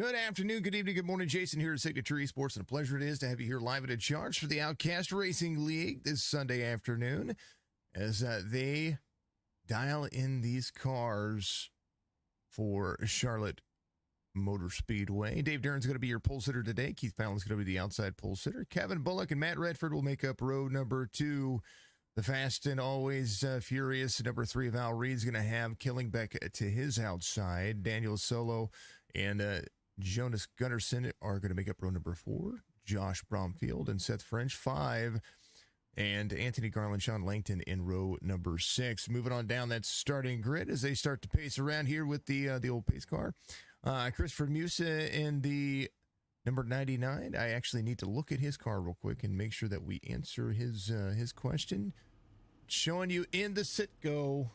Good afternoon, good evening, good morning. Jason here at Signature Esports, and a pleasure it is to have you here live at a charge for the Outcast Racing League this Sunday afternoon as they dial in these cars for Charlotte Motor Speedway. Dave Duren's going to be your pole sitter today. Keith Fallon's going to be the outside pole sitter. Kevin Bullock and Matt Redford will make up row number 2. The fast and always furious number 3 of Al Reed's going to have Killingbeck to his outside. Daniel Solo and Jonas Gunnarsson are going to make up row number 4. Josh Bromfield and Seth French 5. And Anthony Garland, Sean Langton in row number 6. Moving on down that starting grid as they start to pace around here with the old pace car. Christopher Musa in the number 99. I actually need to look at his car real quick and make sure that we answer his question. Showing you in the Citgo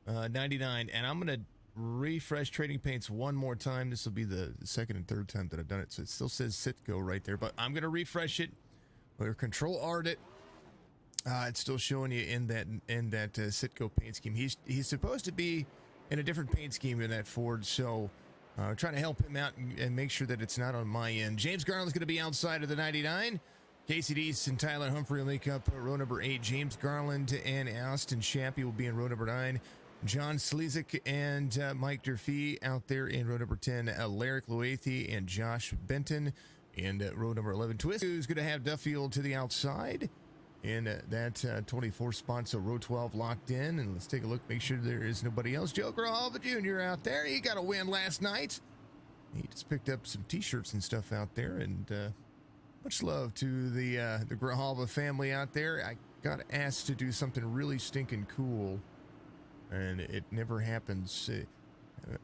99. And I'm going to refresh Trading Paints one more time. This will be the second and third time that I've done it, so it still says Citgo right there, but I'm going to refresh it. Or Control Art it. It's still showing you in that Citgo paint scheme. He's supposed to be in a different paint scheme in that Ford, so trying to help him out and make sure that it's not on my end. James Garland's going to be outside of the 99. Casey Deese and Tyler Humphrey will make up row number 8. James Garland and Austin Shappy will be in row number 9. John Slezik and Mike Durfee out there in row number 10. Alaric Loethi and Josh Benton in row number 11. Twist who's going to have Duffield to the outside in that 24 spot. So row 12 locked in. And let's take a look, make sure there is nobody else. Joe Grijalva Jr. out there. He got a win last night. He just picked up some T-shirts and stuff out there. And much love to the Grijalva family out there. I got asked to do something really stinking cool, and it never happens.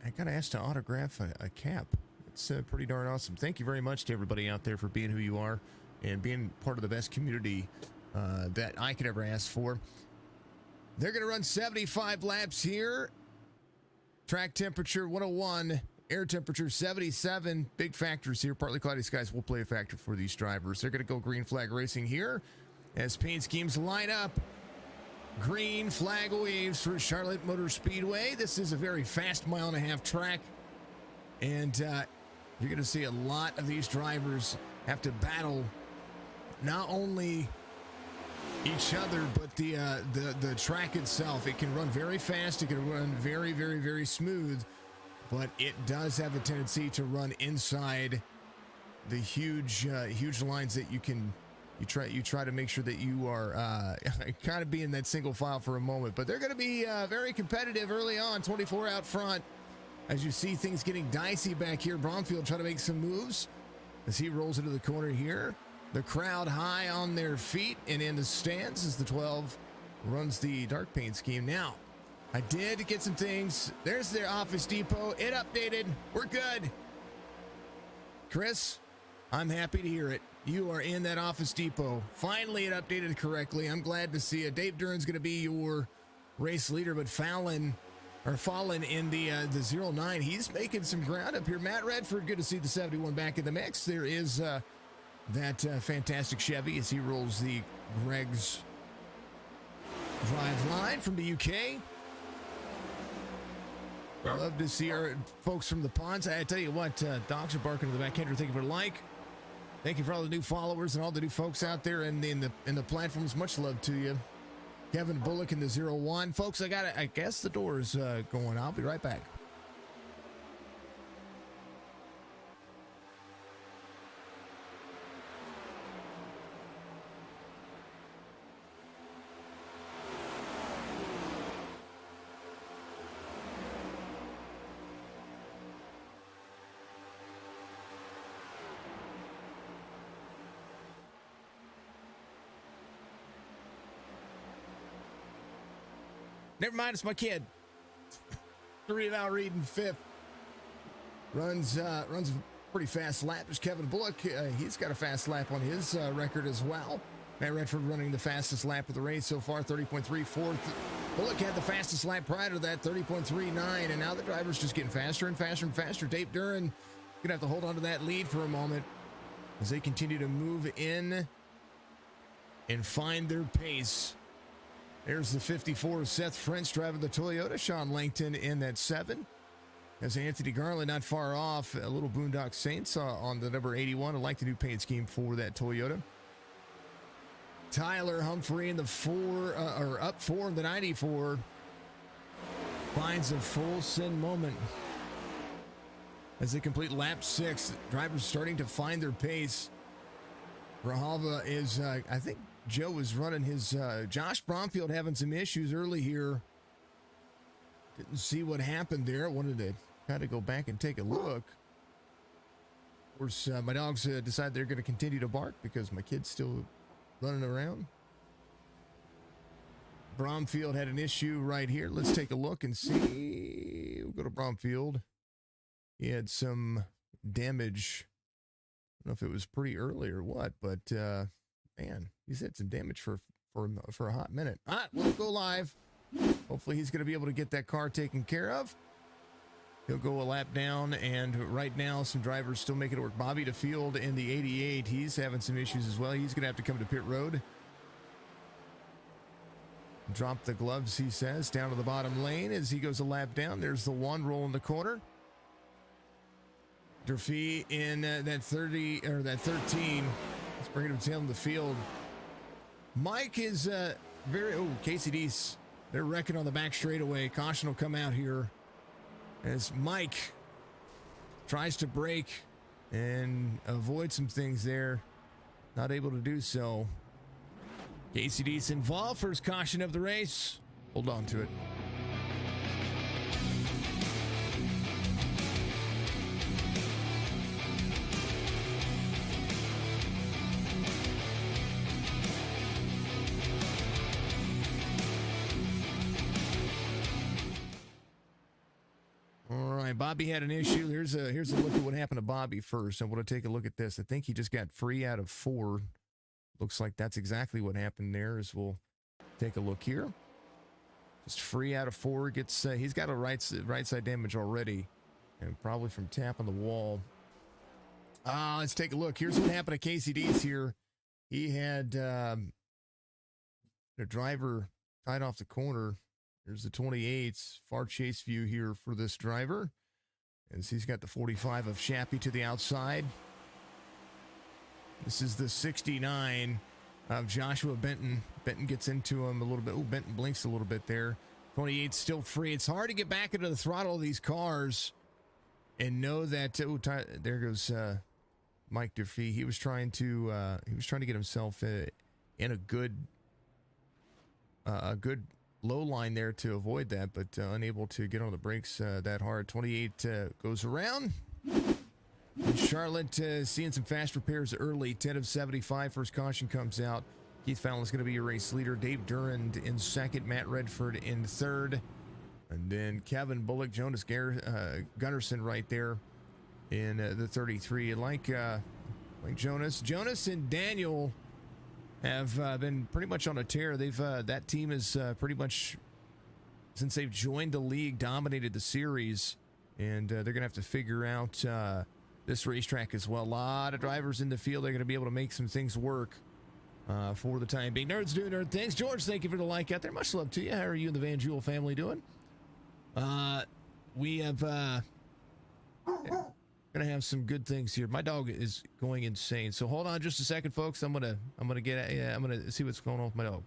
I got asked to autograph a cap. It's pretty darn awesome. Thank you very much to everybody out there for being who you are and being part of the best community that I could ever ask for. They're going to run 75 laps here. Track temperature 101, air temperature 77. Big factors here. Partly cloudy skies will play a factor for these drivers. They're going to go green flag racing here as paint schemes line up. Green flag waves for Charlotte Motor Speedway. This is a very fast mile-and-a-half track, and you're going to see a lot of these drivers have to battle not only each other, but the track itself. It can run very fast. It can run very, very, very smooth, but it does have a tendency to run inside the huge lines that you try to make sure that you are kind of be in that single file for a moment. But they're going to be very competitive early on, 24 out front. As you see things getting dicey back here, Bromfield trying to make some moves as he rolls into the corner here. The crowd high on their feet and in the stands as the 12 runs the dark paint scheme. Now, I did get some things. There's their Office Depot. It updated. We're good. Chris, I'm happy to hear it. You are in that Office Depot. Finally, it updated correctly. I'm glad to see it. Dave Duren's going to be your race leader, but Fallen in the 09. He's making some ground up here. Matt Redford, good to see the 71 back in the mix. There is that fantastic Chevy as he rolls the Greg's drive line from the UK. I love to see our folks from the ponds. I tell you what, dogs are barking in the back. Kendra, thank you for the like. Thank you for all the new followers and all the new folks out there in the platforms. Much love to you. Kevin Bullock in the 01. Folks, I guess the door is going. I'll be right back. Never mind, it's my kid. 3 of Al Reed in 5th. Runs a pretty fast lap. There's Kevin Bullock. He's got a fast lap on his record as well. Matt Redford running the fastest lap of the race so far, 30.34. Bullock had the fastest lap prior to that, 30.39. And now the driver's just getting faster and faster and faster. Dave Duren going to have to hold on to that lead for a moment as they continue to move in and find their pace. There's the 54, Seth French driving the Toyota. Sean Langton in that 7. As Anthony Garland not far off, a little Boondock Saints on the number 81. I like the new paint scheme for that Toyota. Tyler Humphrey in the up 4 in the 94 finds a full send moment as they complete lap 6. Drivers starting to find their pace. Rahalva is, I think Joe was running his, Josh Bromfield having some issues early here. Didn't see what happened there. Wanted to kind of go back and take a look. Of course, my dogs decide they're going to continue to bark because my kid's still running around. Bromfield had an issue right here. Let's take a look and see. We'll go to Bromfield. He had some damage. I don't know if it was pretty early or what, but man, he's had some damage for a hot minute. All right, we'll go live. Hopefully he's going to be able to get that car taken care of. He'll go a lap down, and right now some drivers still making it work. Bobby DeField in the 88, he's having some issues as well. He's going to have to come to pit road. Drop the gloves, he says, down to the bottom lane as he goes a lap down. There's the one rolling the corner. Durfee in that 30 or that 13. Let's bring him down the field. Mike is Casey Deese. They're wrecking on the back straightaway. Caution will come out here as Mike tries to brake and avoid some things there. Not able to do so. Casey Deese involved. First caution of the race. Hold on to it. Bobby had an issue. Here's a look at what happened to Bobby first. I want to take a look at this. I think he just got free out of 4. Looks like that's exactly what happened there. As we'll take a look here. Just free out of 4. Gets he's got a right side damage already, and probably from tapping the wall. Let's take a look. Here's what happened to Casey Deese here. He had a driver tied off the corner. There's the 28s, far chase view here for this driver, as he's got the 45 of Shappy to the outside. This is the 69 of Joshua Benton. Benton gets into him a little bit. Oh, Benton blinks a little bit there. 28 still free. It's hard to get back into the throttle of these cars and know that. There goes Mike Durfee. He was trying to get himself in a good low line there to avoid that, but unable to get on the brakes that hard. 28 goes around. And Charlotte seeing some fast repairs early. 10 of 75. First caution comes out. Keith Fallon's going to be your race leader. Dave Durand in second. Matt Redford in third. And then Kevin Bullock, Jonas Gunnarsson right there in the 33. Like Jonas and Daniel have been pretty much on a tear. They've that team is pretty much, since they've joined the league, dominated the series, and they're gonna have to figure out this racetrack as well. A lot of drivers in the field. They're gonna be able to make some things work for the time being. Nerds doing nerd things. George, thank you for the like out there. Much love to you. How are you and the Van Jewel family doing? We have gonna have some good things here. My dog is going insane, so hold on just a second, folks. I'm gonna see what's going on with my dog.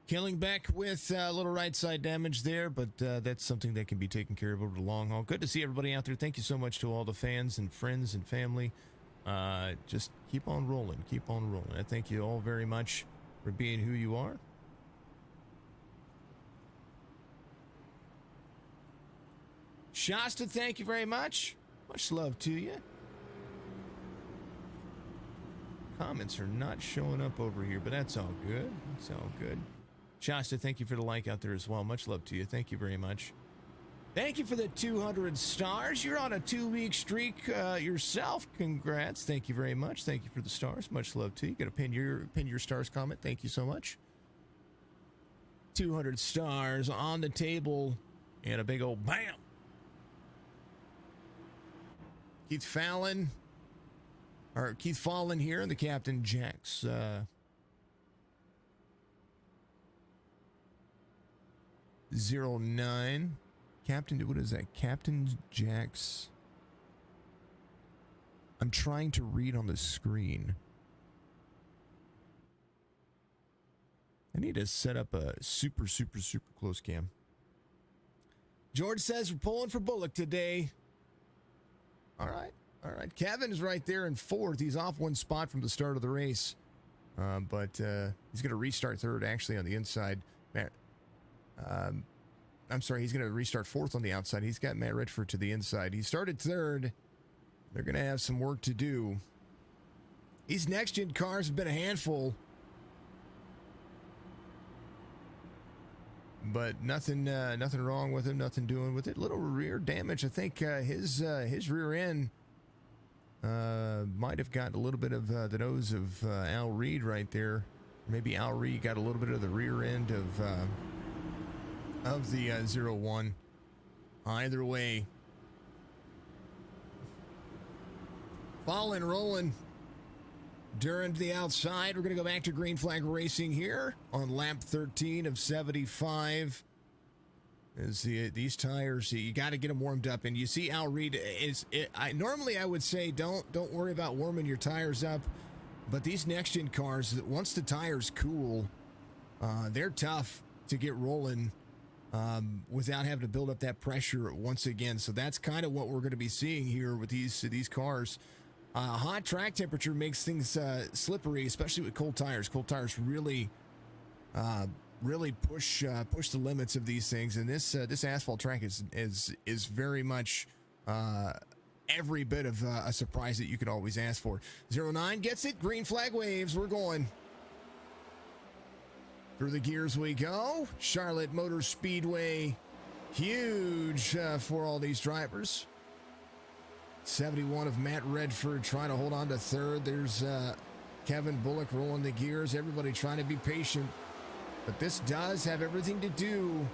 Killing back with a little right side damage there, but that's something that can be taken care of over the long haul. Good to see everybody out there. Thank you so much to all the fans and friends and family. Just keep on rolling. Keep on rolling. I thank you all very much for being who you are. Shasta, thank you very much. Much love to you. Comments are not showing up over here, but that's all good. It's all good. Shasta, thank you for the like out there as well. Much love to you. Thank you very much. Thank you for the 200 stars. You're on a 2-week streak yourself. Congrats. Thank you very much. Thank you for the stars. Much love to you. Got to pin your stars comment. Thank you so much. 200 stars on the table and a big old bam. Keith Fallon here in the Captain Jack's 09. Captain, what is that? Captain Jack's. I'm trying to read on the screen. I need to set up a super close cam. George says we're pulling for Bullock today. All right. Kevin is right there in fourth. He's off one spot from the start of the race. But he's going to restart third actually on the inside. Matt, I'm sorry, he's going to restart fourth on the outside. He's got Matt Redford to the inside. He started third. They're going to have some work to do. These next-gen cars have been a handful. But nothing wrong with him, nothing doing with it. Little rear damage. I think his rear end might have got a little bit of the nose of Al Reed right there. Maybe Al Reed got a little bit of the rear end of the 01. Either way, falling, rolling. During the outside, we're going to go back to green flag racing here on lap 13 of 75. As these tires, you got to get them warmed up, and you see Al Reed. Normally I would say don't worry about warming your tires up, but these next gen cars, once the tires cool, they're tough to get rolling without having to build up that pressure once again. So that's kind of what we're going to be seeing here with these cars. Hot track temperature makes things slippery, especially with cold tires. Cold tires really push the limits of these things, and this asphalt track is very much every bit of a surprise that you could always ask for. 09 gets it. Green flag waves. We're going. Through the gears we go. Charlotte Motor Speedway, huge for all these drivers. 71 of Matt Redford trying to hold on to third. There's Kevin Bullock rolling the gears. Everybody trying to be patient. But this does have everything to do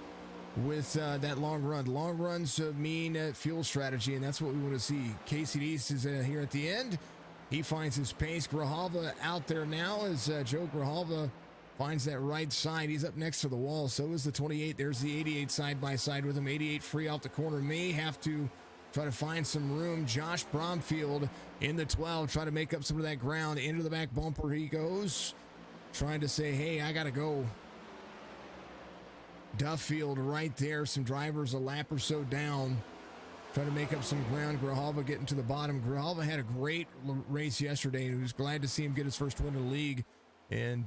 with that long run. Long runs mean fuel strategy, and that's what we want to see. Casey East is here at the end. He finds his pace. Grijalva out there now as Joe Grijalva finds that right side. He's up next to the wall. So is the 28. There's the 88 side by side with him. 88 free off the corner. May have to try to find some room. Josh Bromfield in the 12, trying to make up some of that ground. Into the back bumper he goes, trying to say, hey, I got to go. Duffield right there. Some drivers a lap or so down, trying to make up some ground. Grijalva getting to the bottom. Grijalva had a great race yesterday, and he was glad to see him get his first win in the league. And,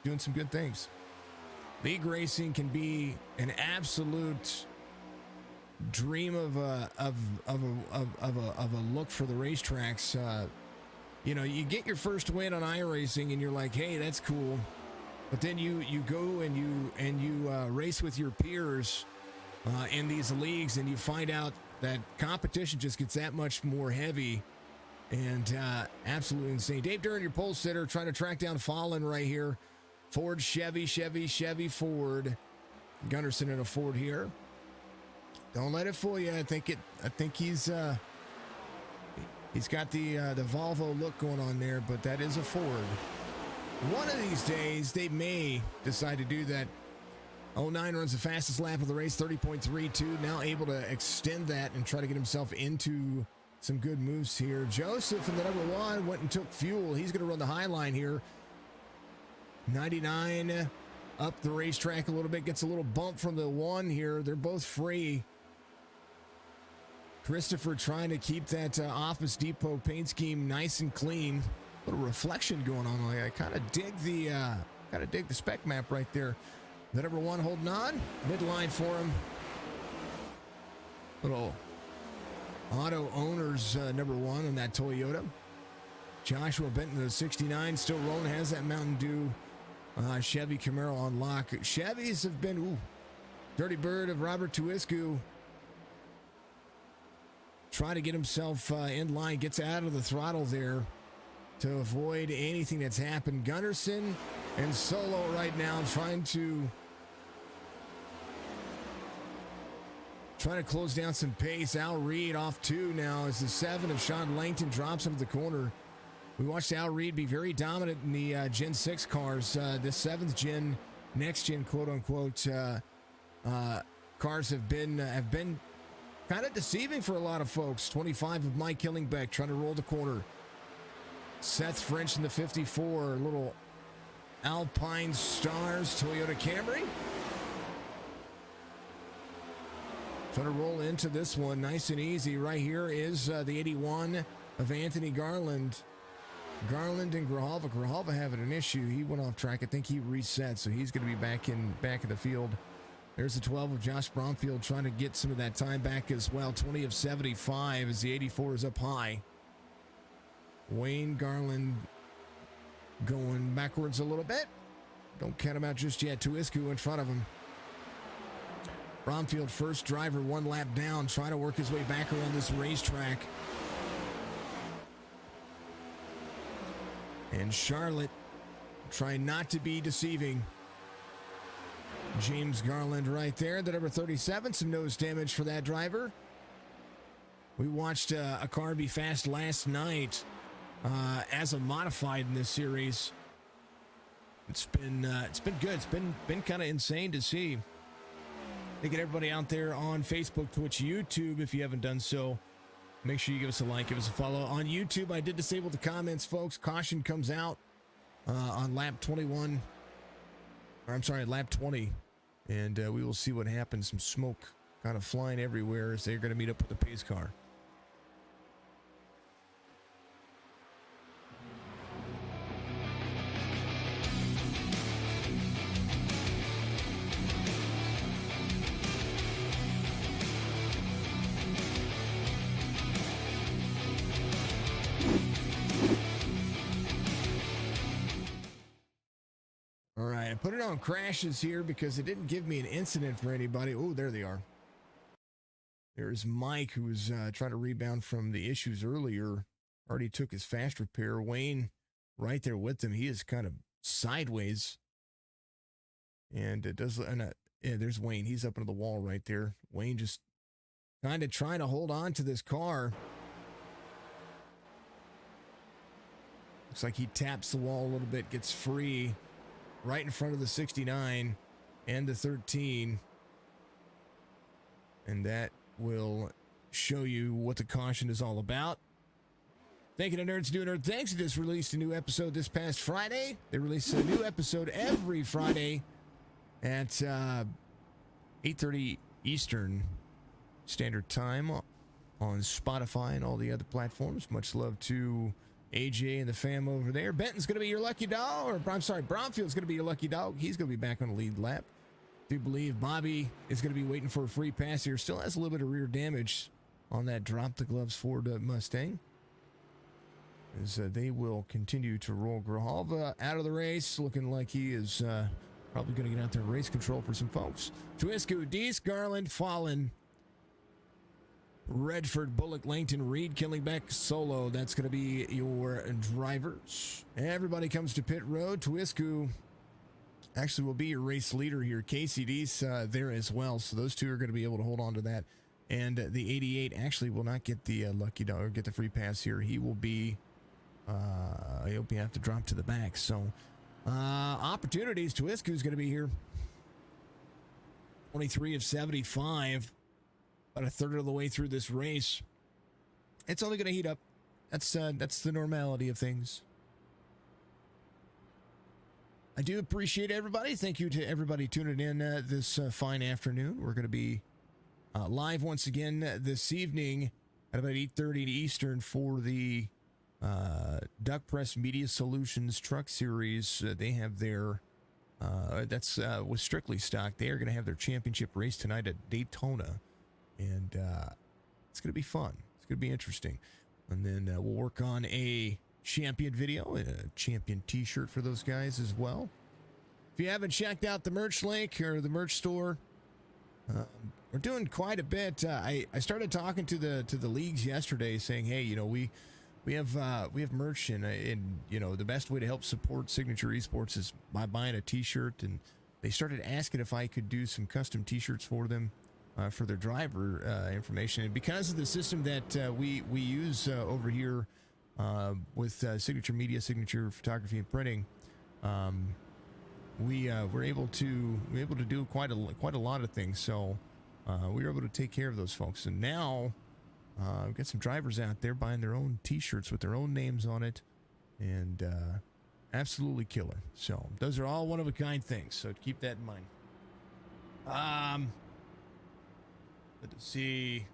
doing some good things. League racing can be an absolute dream of a look for the racetracks. You get your first win on iRacing and you're like, hey, that's cool. But then you go and you race with your peers in these leagues, and you find out that competition just gets that much more heavy and absolutely insane. Dave Duran, your pole sitter, trying to track down Fallon right here. Ford, Chevy, Ford. Gunnarsson in a Ford here. Don't let it fool you. I think he's got the Volvo look going on there, but that is a Ford. One of these days, they may decide to do that. 09 runs the fastest lap of the race, 30.32. Now able to extend that and try to get himself into some good moves here. Joseph in the number 1 went and took fuel. He's going to run the high line here. 99 up the racetrack a little bit, gets a little bump from the 1 here. They're both free. Christopher trying to keep that Office Depot paint scheme nice and clean. A little reflection going on. I kind of dig the spec map right there. The number 1 holding on, midline for him. Little auto owners number 1 on that Toyota. Joshua Benton, the 69, still rolling, has that Mountain Dew Chevy Camaro on lock. Chevys have been Dirty Bird of Robert Tuisku trying to get himself in line, gets out of the throttle there to avoid anything that's happened. Gunnarsson and Solo right now trying to close down some pace. Al Reed off 2 now as the 7 of Sean Langton drops into the corner. We watched Al Reed be very dominant in the Gen 6 cars. The 7th gen, next gen, quote unquote, cars have been kind of deceiving for a lot of folks. 25 of Mike Killingbeck trying to roll the corner. Seth French in the 54, little Alpine Stars Toyota Camry. Trying to roll into this one nice and easy. Right here is the 81 of Anthony Garland. Garland and Grijalva. Grijalva having an issue. He went off track. I think he reset, so he's going to be back in the field. There's the 12 of Josh Bromfield trying to get some of that time back as well. 20 of 75 as the 84 is up high. Wayne Garland going backwards a little bit. Don't count him out just yet. Tuisku in front of him. Bromfield, first driver, 1 lap down, trying to work his way back around this racetrack. And Charlotte trying not to be deceiving. James Garland right there, the number 37, some nose damage for that driver. We watched a car be fast last night as a modified in this series. It's been good. It's been kind of insane to see. Thank you to everybody out there on Facebook, Twitch, YouTube. If you haven't done so, make sure you give us a like, give us a follow. On YouTube, I did disable the comments, folks. Caution comes out on lap 21. Or I'm sorry, lap 20. And we will see what happens. Some smoke kind of flying everywhere as they're going to meet up with the pace car. All right, I put it on crashes here because it didn't give me an incident for anybody. Oh, there they are. There's Mike, who was trying to rebound from the issues earlier. Already took his fast repair. Wayne right there with him. He is kind of sideways. And it does, yeah, there's Wayne. He's up into the wall right there. Wayne just kind of trying to hold on to this car. Looks like he taps the wall a little bit, gets free. Right in front of the 69 and the 13. And that will show you what the caution is all about. Thank you to Nerds Do Nerd Things. They just released a new episode this past Friday. They release a new episode every Friday at 8:30 Eastern Standard Time on Spotify and all the other platforms. Much love to AJ and the fam over there. Benton's going to be your lucky dog, or I'm sorry, Bromfield's going to be your lucky dog. He's going to be back on the lead lap. Do believe Bobby is going to be waiting for a free pass here. Still has a little bit of rear damage on that drop the gloves Ford Mustang. As they will continue to roll. Grijalva out of the race, looking like he is probably going to get out there and race control for some folks. Tuisku, Dees, Garland, Fallen, Redford, Bullock, Langton, Reed, Killingbeck, Solo. That's going to be your drivers. Everybody comes to pit road. Tuisku actually will be your race leader here. Casey Dees there as well. So those two are going to be able to hold on to that. And the 88 actually will not get the lucky dog or get the free pass here. He will be, he'll have to drop to the back. So opportunities. Tuisku is going to be here. 23 of 75. About a third of the way through this race. It's only going to heat up. That's the normality of things. I do appreciate everybody. Thank you to everybody tuning in this fine afternoon. We're going to be live once again this evening at about 8:30 Eastern for the Duck Press Media Solutions Truck Series. They have their that's with Strictly Stock. They are going to have their championship race tonight at Daytona. And it's going to be fun. It's going to be interesting. And then we'll work on a champion video and a champion t-shirt for those guys as well. If you haven't checked out the merch link or the merch store, We're doing quite a bit. I started talking to the leagues yesterday, saying, hey, we have merch, and the best way to help support Signature Esports is by buying a T-shirt. And they started asking if I could do some custom T-shirts for them for their driver information. And because of the system that we use over here with Signature Media, Signature Photography and Printing, we're able to do quite a lot of things. So we were able to take care of those folks, and now we've got some drivers out there buying their own T-shirts with their own names on it, and absolutely killer. So those are all one-of-a-kind things, so keep that in mind. Let's see.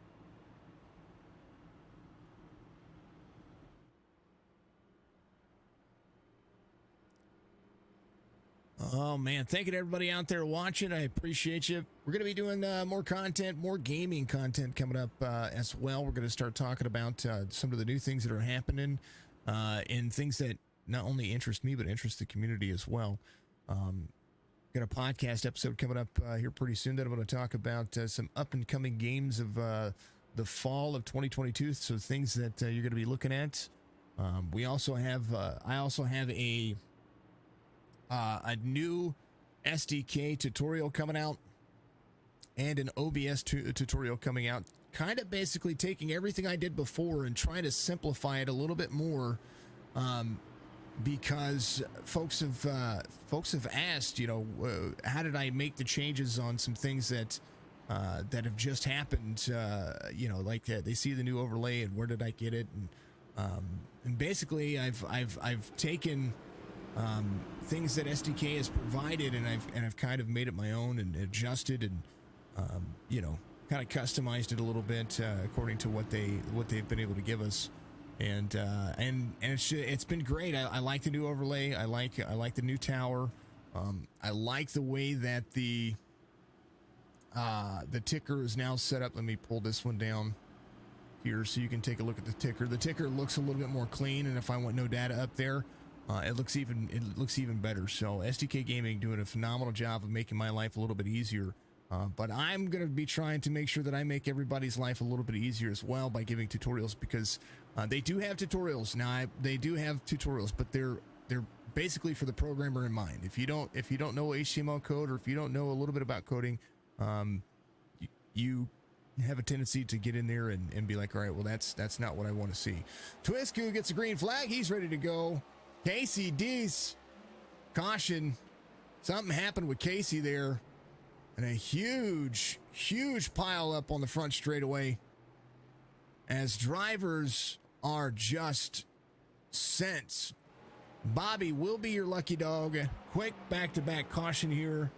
Oh, man. Thank you to everybody out there watching. I appreciate you. We're going to be doing more content, more gaming content coming up as well. We're going to start talking about some of the new things that are happening and things that not only interest me, but interest the community as well. Got a podcast episode coming up here pretty soon that I'm going to talk about some up-and-coming games of the fall of 2022, so things that you're going to be looking at. I also have a new SDK tutorial coming out and an OBS tutorial coming out, kind of basically taking everything I did before and trying to simplify it a little bit more, because folks have asked, how did I make the changes on some things that have just happened, like they see the new overlay and where did I get it, and basically I've taken things that SDK has provided, and I've kind of made it my own and adjusted and kind of customized it a little bit according to what they've been able to give us, and it's been great. I like the new overlay. I like the new tower. I like the way that the ticker is now set up. Let me pull this one down here so you can take a look at the ticker. The ticker looks a little bit more clean, and if I want no data up there, it looks even better. So SDK Gaming doing a phenomenal job of making my life a little bit easier. But I'm going to be trying to make sure that I make everybody's life a little bit easier as well by giving tutorials, because they do have tutorials. Now they do have tutorials, but they're basically for the programmer in mind. If you don't know HTML code, or if you don't know a little bit about coding, you have a tendency to get in there and be like, all right, well, that's not what I want to see. Twisku gets a green flag. He's ready to go. Casey Deese, caution. Something happened with Casey there. And a huge pile up on the front straightaway as drivers are just sent. Bobby will be your lucky dog. Quick back-to-back caution here.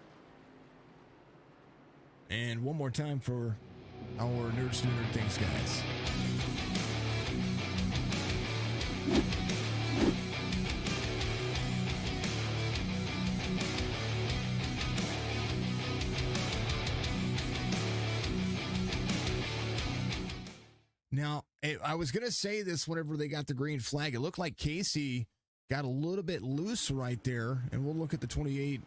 And one more time for our Nerds Do Nerd Things guys. Now, I was going to say this whenever they got the green flag. It looked like Casey got a little bit loose right there. And we'll look at the 28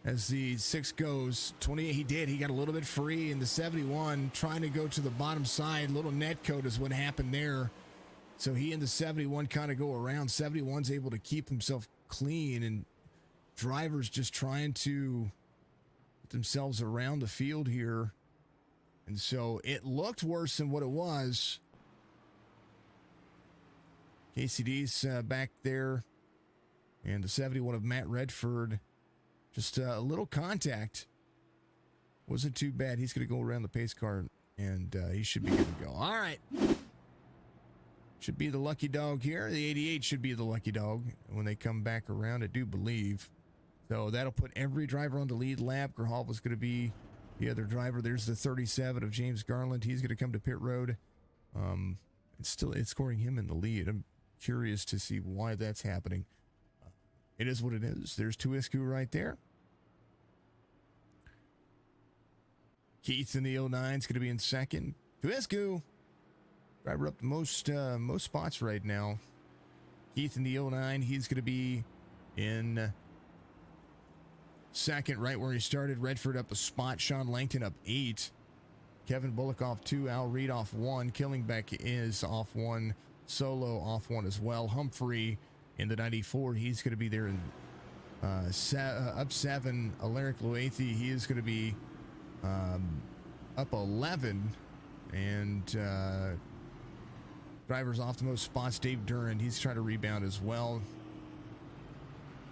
as the 6 goes. 28, he did. He got a little bit free. And the 71 trying to go to the bottom side. Little net code is what happened there. So he and the 71 kind of go around. 71's able to keep himself clean. And drivers just trying to put themselves around the field here. And so it looked worse than what it was. KCD's back there. And the 71 of Matt Redford. Just a little contact. Wasn't too bad. He's going to go around the pace car, and he should be good to go. All right. Should be the lucky dog here. The 88 should be the lucky dog when they come back around, I do believe. So that'll put every driver on the lead lap. Grahal was going to be the other driver. There's the 37 of James Garland. He's going to come to pit road. It's scoring him in the lead. I'm curious to see why that's happening. It is what it is. There's Tuisku right there. Keith in the 09 is going to be in second. Tuisku, driver up the most spots right now. Keith in the 09, he's going to be in second, right where he started. Redford up a spot. Sean Langton up 8. Kevin Bullock off 2. Al Reed off 1. Killingbeck is off 1. Solo off 1 as well. Humphrey in the 94. He's going to be there in up 7. Alaric Loathi, he is going to be up 11. And drivers off the most spots. Dave Duran, he's trying to rebound as well.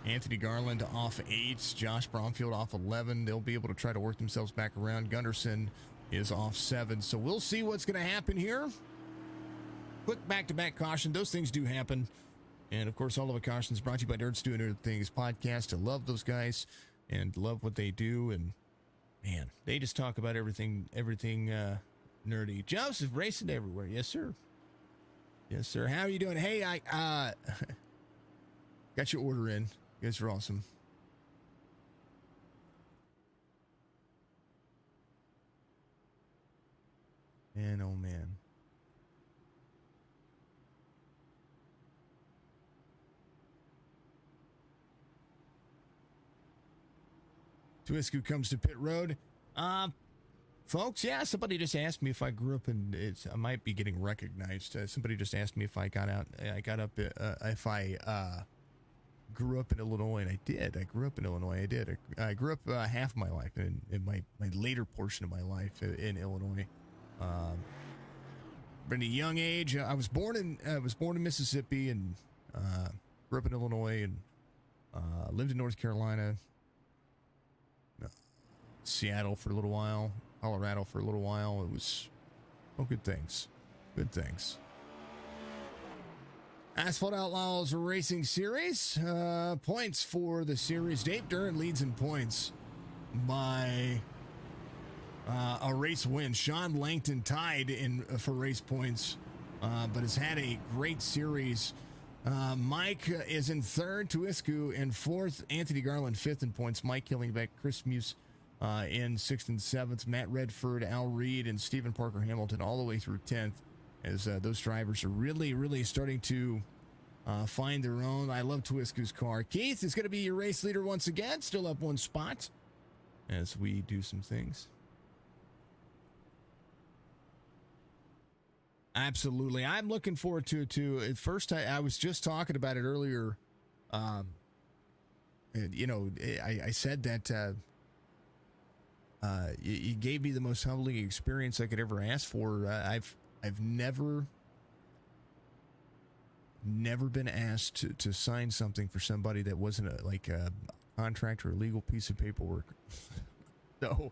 Anthony Garland off 8. Josh Bromfield off 11. They'll be able to try to work themselves back around. Gunderson is off 7. So we'll see what's going to happen here. Quick back-to-back caution. Those things do happen. And, of course, all of the cautions brought to you by Nerds Doing Nerd Things podcast. I love those guys and love what they do. And, man, they just talk about everything nerdy. Joseph, racing everywhere. Yes, sir. Yes, sir. How are you doing? Hey, I got your order in. You guys are awesome. Man, oh, man. Twisku comes to pit road. Folks, yeah, somebody just asked me if I grew up in, I might be getting recognized. Somebody just asked me if I got up, if I grew up in Illinois, and I did. I grew up in Illinois. I did. I grew up half of my life, in my later portion of my life in Illinois. From a young age, I was born in Mississippi and grew up in Illinois and lived in North Carolina, Seattle for a little while, Colorado for a little while. It was, good things. Good things. Asphalt Outlaws Racing Series. Points for the series. Dave Duran leads in points by a race win. Sean Langton tied for race points, but has had a great series. Mike is in third. Tuisku in fourth. Anthony Garland fifth in points. Mike Killingbeck, Chris Muse in 6th and 7th. Matt Redford, Al Reed, and Stephen Parker Hamilton all the way through 10th, as those drivers are really starting to find their own. I love Twisku's car. Keith is going to be your race leader once again, still up 1 spot as we do some things. Absolutely. I'm looking forward to it too. At first, I was just talking about it earlier. I said that you gave me the most humbling experience I could ever ask for. I've never been asked to sign something for somebody that wasn't a contract or a legal piece of paperwork. So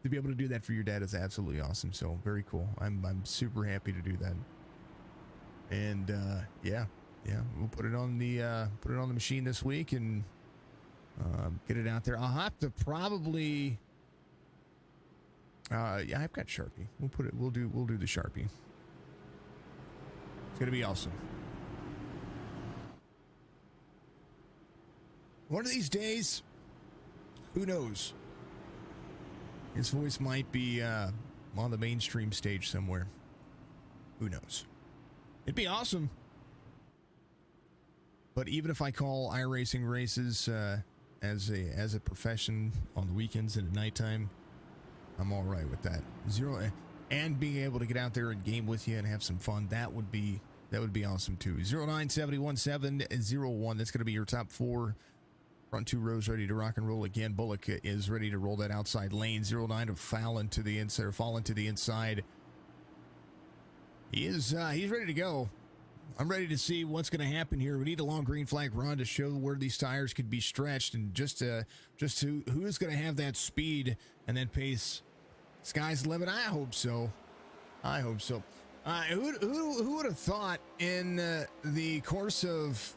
to be able to do that for your dad is absolutely awesome. So very cool. I'm super happy to do that. And yeah, we'll put it on the machine this week and get it out there. I'll have to probably. Yeah, I've got Sharpie. We'll do the Sharpie. It's gonna be awesome. One of these days, who knows? His voice might be on the mainstream stage somewhere. Who knows? It'd be awesome. But even if I call iRacing races as a profession on the weekends and at nighttime, I'm all right with that. And being able to get out there and game with you and have some fun, that would be awesome too. 0971701. That's going to be your top 4. Front 2 rows ready to rock and roll again. Bullock is ready to roll that outside lane. 09 to foul into the inside, or fall into the inside. He's ready to go. I'm ready to see what's going to happen here. We need a long green flag run to show where these tires could be stretched, and just who's going to have that speed and that pace. Sky's the limit. I hope so. Who would have thought in the course of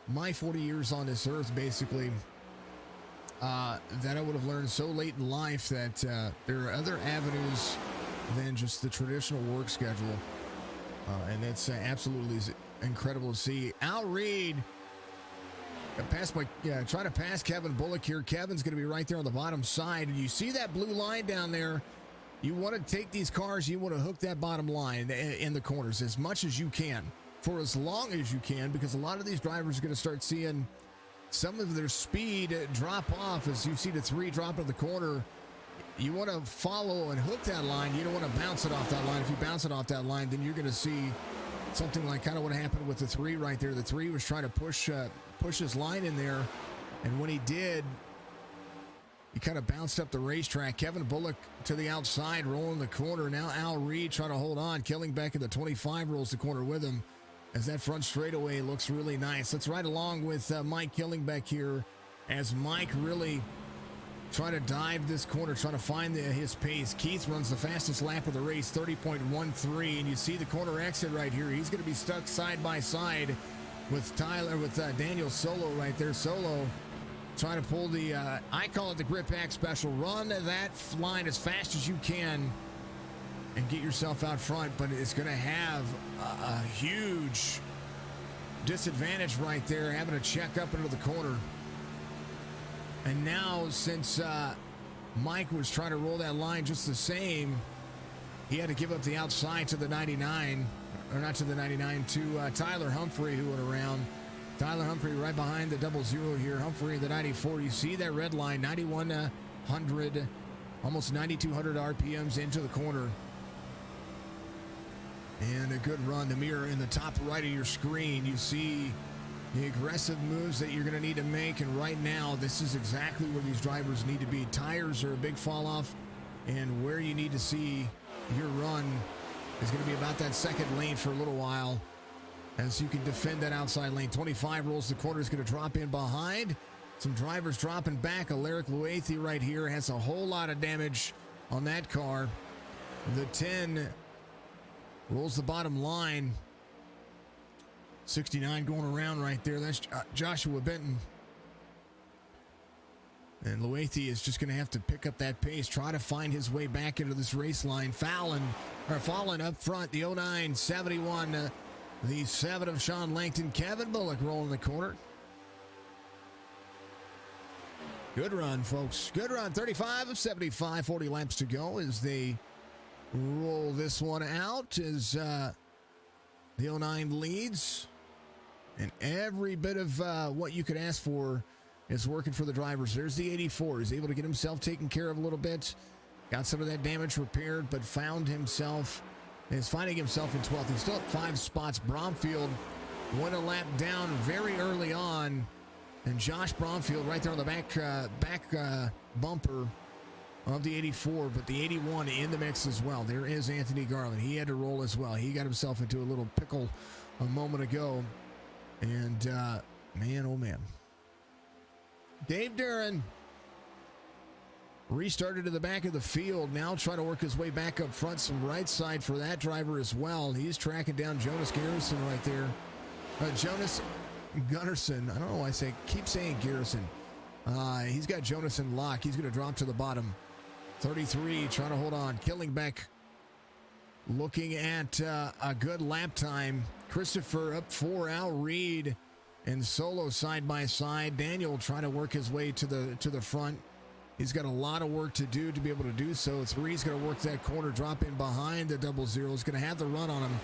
my 40 years on this earth, basically, that I would have learned so late in life that there are other avenues than just the traditional work schedule. And that's absolutely incredible to see. Al Reed trying to pass Kevin Bullock here. Kevin's going to be right there on the bottom side. And you see that blue line down there. You want to take these cars, you want to hook that bottom line in the corners as much as you can, for as long as you can, because a lot of these drivers are going to start seeing some of their speed drop off as you see the 3 drop in the corner. You want to follow and hook that line. You don't want to bounce it off that line. If you bounce it off that line, then you're going to see something like kind of what happened with the 3 right there. The 3 was trying to push his line in there, and when he did, he kind of bounced up the racetrack. Kevin Bullock to the outside, rolling the corner. Now Al Reed trying to hold on. Killingbeck in the 25 rolls the corner with him as that front straightaway looks really nice. Let's ride along with Mike Killingbeck here as Mike really trying to dive this corner, trying to find his pace. Keith runs the fastest lap of the race, 30.13, and you see the corner exit right here. He's going to be stuck side by side with Daniel Solo right there. Solo trying to pull the, I call it the grip hack special. Run that line as fast as you can and get yourself out front, but it's going to have a huge disadvantage right there, having to check up into the corner. And now, since Mike was trying to roll that line just the same, he had to give up the outside to the 99, or not to the 99, to Tyler Humphrey, who went around. Tyler Humphrey right behind the 00 here. Humphrey the 94. You see that red line, 9,100, almost 9,200 RPMs into the corner. And a good run. The mirror in the top right of your screen, you see the aggressive moves that you're going to need to make, and right now, this is exactly where these drivers need to be. Tires are a big fall off, and where you need to see your run is going to be about that second lane for a little while, as you can defend that outside lane. 25 rolls the corner, is going to drop in behind. Some drivers dropping back. Alaric Luathi right here has a whole lot of damage on that car. The 10 rolls the bottom line. 69 going around right there. That's Joshua Benton. And Luathi is just going to have to pick up that pace, try to find his way back into this race line. Falling up front, the 09 71, the 7 of Sean Langton. Kevin Bullock rolling the corner. Good run, folks. Good run. 35 of 75, 40 laps to go as they roll this one out as the 09 leads. And every bit of what you could ask for is working for the drivers. There's the 84. He's able to get himself taken care of a little bit. Got some of that damage repaired, but is finding himself in 12th. He's still at 5 spots. Bromfield went a lap down very early on. And Josh Bromfield right there on the back bumper of the 84, but the 81 in the mix as well. There is Anthony Garland. He had to roll as well. He got himself into a little pickle a moment ago. And, man, oh, man. Dave Duran restarted to the back of the field. Now trying to work his way back up front. Some right side for that driver as well. He's tracking down Jonas Garrison right there. Jonas Gunnarsson. I don't know why keep saying Garrison. He's got Jonas in lock. He's going to drop to the bottom. 33 trying to hold on. Killingbeck looking at a good lap time. Christopher up 4. Al Reed and Solo side by side. Daniel trying to work his way to the front. He's got a lot of work to do to be able to do so. 3's going to work that corner, drop in behind the 00. Is going to have the run on him.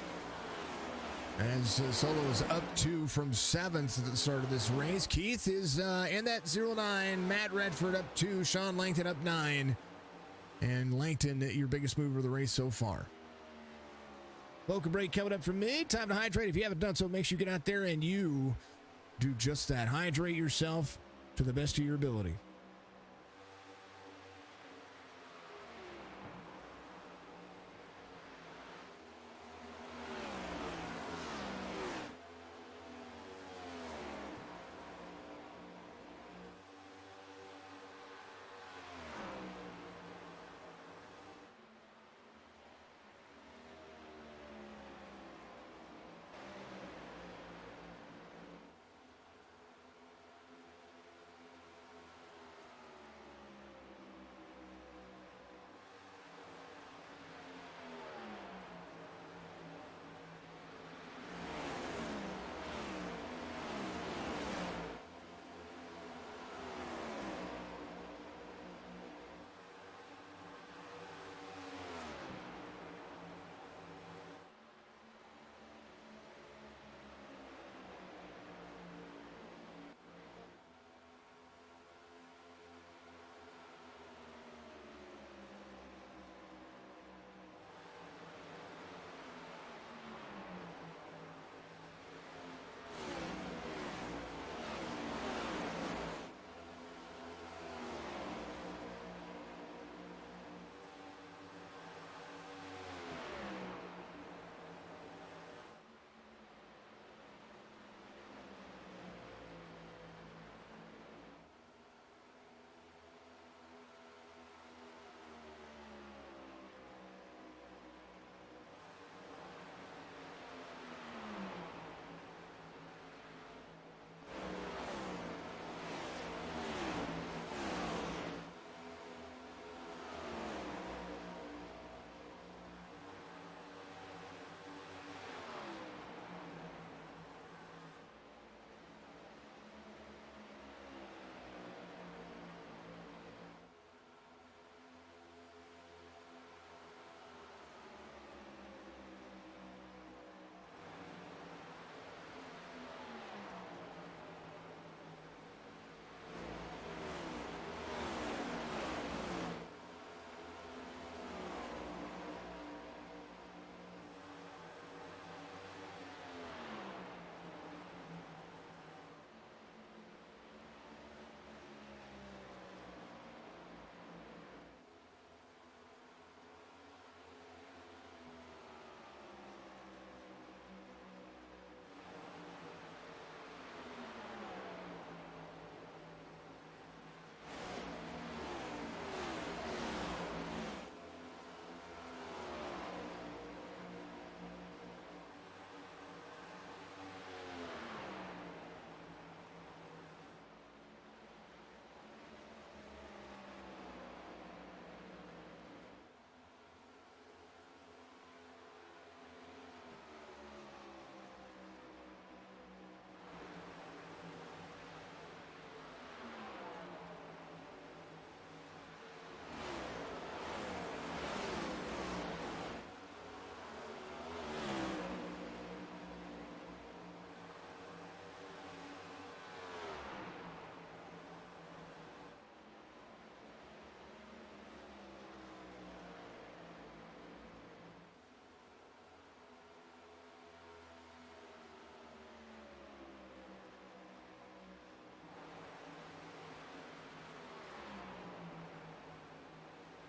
As Solo is up 2 from 7th at the start of this race. Keith is in that 09. Matt Redford up 2. Sean Langton up 9. And Langton, your biggest mover of the race so far. Vocal break coming up from me. Time to hydrate. If you haven't done so, make sure you get out there and you do just that. Hydrate yourself to the best of your ability.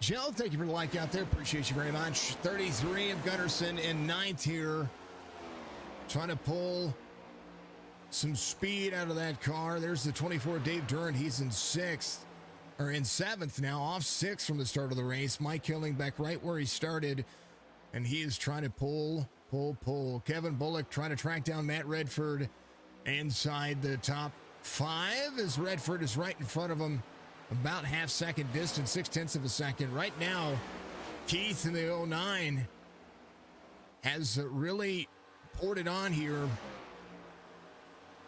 Jill, thank you for the like out there. Appreciate you very much. 33 of Gunnarsson in ninth here. Trying to pull some speed out of that car. There's the 24, Dave Durant. He's in sixth, or in seventh now, off sixth from the start of the race. Mike Hilling back right where he started, and he is trying to pull. Kevin Bullock trying to track down Matt Redford inside the top five as Redford is right in front of him. About half-second distance, 0.6 of a second. Right now, Keith in the 09 has really poured it on here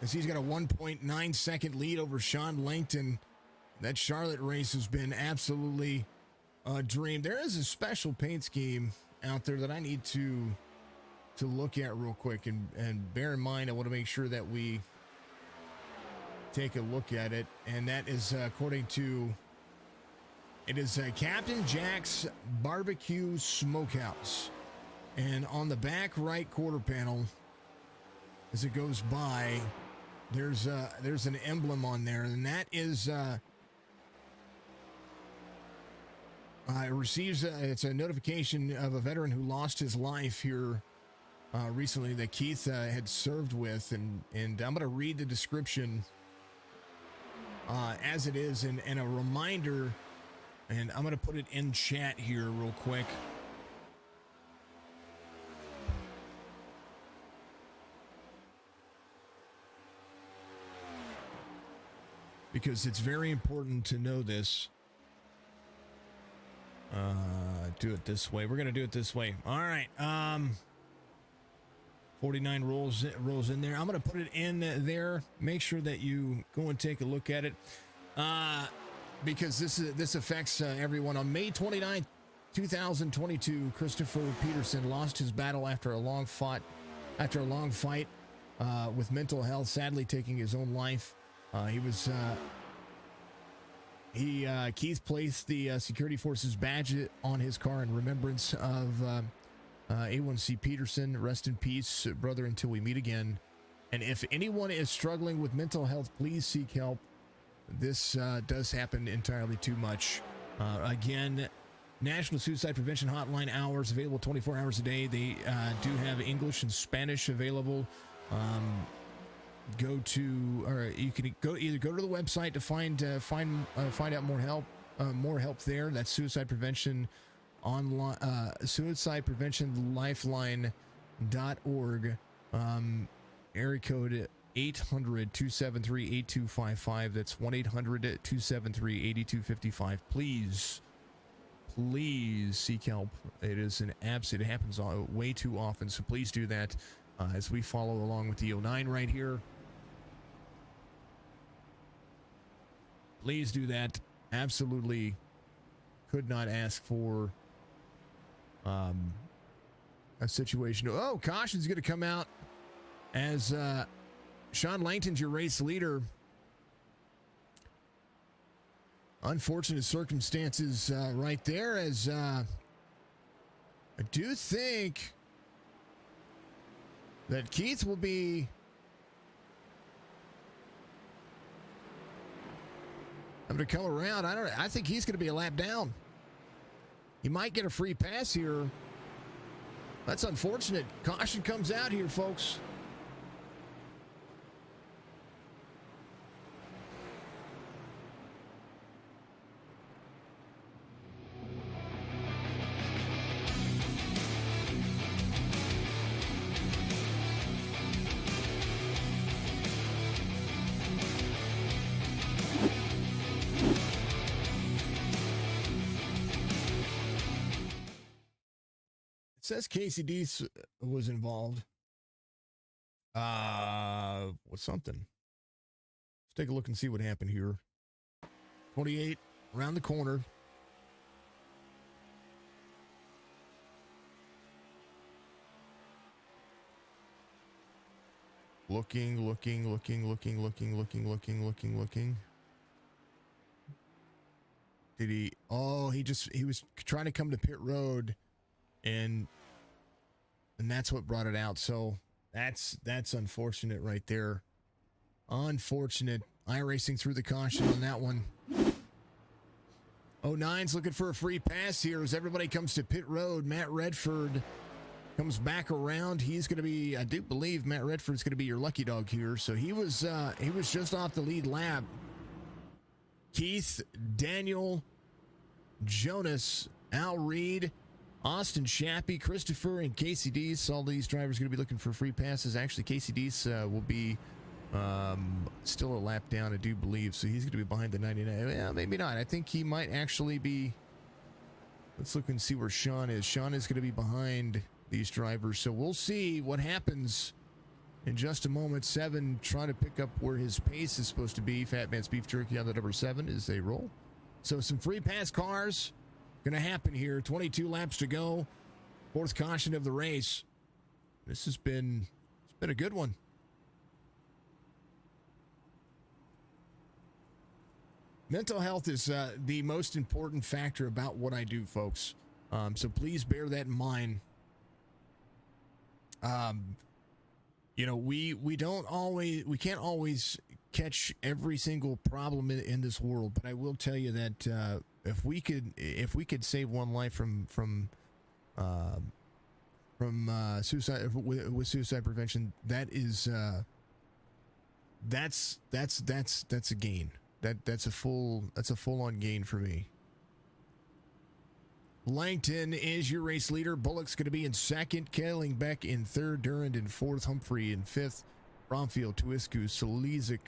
as he's got a 1.9-second lead over Sean Langton. That Charlotte race has been absolutely a dream. There is a special paint scheme out there that I need to look at real quick, and bear in mind, I want to make sure that we take a look at it, and that is according to Captain Jack's Barbecue Smokehouse, and on the back right quarter panel as it goes by, there's an emblem on there, and that is it's a notification of a veteran who lost his life here recently that Keith had served with, and I'm going to read the description as it is, and a reminder, and I'm going to put it in chat here real quick. Because it's very important to know this. Do it this way. We're going to do it this way. All right. 49 rolls in there. I'm going to put it in there. Make sure that you go and take a look at it, because this affects everyone. On May 29th, 2022, Christopher Peterson lost his battle after a long fight with mental health, sadly taking his own life. Keith placed the security forces badge on his car in remembrance of A1C Peterson. Rest in peace, brother, until we meet again. And if anyone is struggling with mental health, please seek help. This does happen entirely too much. Again, National Suicide Prevention Hotline hours available 24 hours a day. They do have English and Spanish available. You can either go to the website to find out more help there. That's Suicide Prevention online, suicidepreventionlifeline.org, area code 800-273-8255. That's 1-800-273-8255. Please seek help. It is an absolute, it happens way too often, so please do that as we follow along with the 09 right here. Please do that. Absolutely could not ask for a situation. Oh, caution's going to come out as Sean Langton's your race leader. Unfortunate circumstances right there, as I do think that Keith will be having to come around. I think he's going to be a lap down. He might get a free pass here. That's unfortunate. Caution comes out here, folks. It says Casey Deese was involved. What's something? Let's take a look and see what happened here. 28 around the corner. Looking. Did he? Oh, he was trying to come to pit road, and that's what brought it out. So that's unfortunate right there. Unfortunate. iRacing through the caution on that one. 09's looking for a free pass here as everybody comes to pit road. Matt Redford comes back around. He's going to be, I do believe Matt Redford's going to be your lucky dog here. So he was just off the lead lap. Keith, Daniel, Jonas, Al Reed, Austin Shappy, Christopher, and Casey Deese. All these drivers going to be looking for free passes. Actually, Casey Deese will be still a lap down, I do believe. So he's going to be behind the 99. Well, maybe not. I think he might actually be. Let's look and see where Sean is. Sean is going to be behind these drivers. So we'll see what happens in just a moment. 7 trying to pick up where his pace is supposed to be. Fat Man's Beef Jerky on the number 7 as they roll. So some free pass cars going to happen here. 22 laps to go. 4th caution of the race. It's been a good one. Mental health is the most important factor about what I do, folks. So please bear that in mind. We can't always catch every single problem in this world, but I will tell you that if we could save one life from suicide with suicide prevention, that's a gain. That's a full on gain for me. Langton is your race leader. Bullock's going to be in 2nd. Kellingbeck in 3rd. Durand in 4th. Humphrey in 5th. Bromfield, Tuisku, Solizik,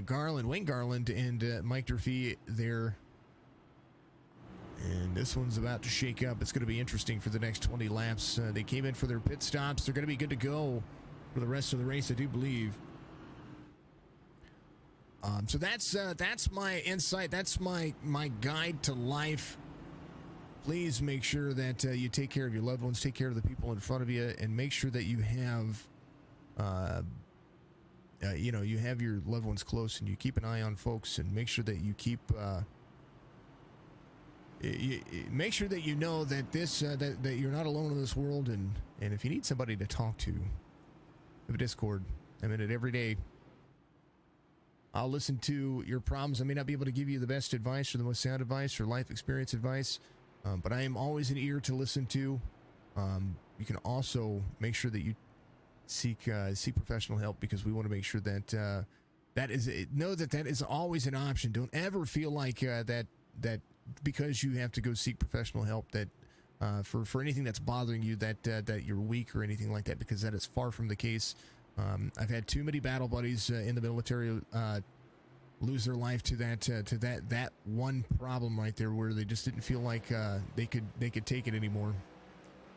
Garland, Wayne Garland, and Mike Durfee there. And this one's about to shake up. It's going to be interesting for the next 20 laps. They came in for their pit stops. They're going to be good to go for the rest of the race, I do believe. So that's my insight. That's my guide to life. Please make sure that you take care of your loved ones, take care of the people in front of you, and make sure that you have, you have your loved ones close, and you keep an eye on folks, and make sure that you keep, make sure that you know that this that you're not alone in this world, and if you need somebody to talk to, have a Discord. I'm in it every day. I'll listen to your problems. I may not be able to give you the best advice or the most sound advice or life experience advice, but I am always an ear to listen to. You can also make sure that you seek professional help, because we want to make sure that that is always an option. Don't ever feel like that because you have to go seek professional help that for anything that's bothering you that you're weak or anything like that, because that is far from the case. I've had too many battle buddies in the military lose their life to that one problem right there, where they just didn't feel like they could take it anymore.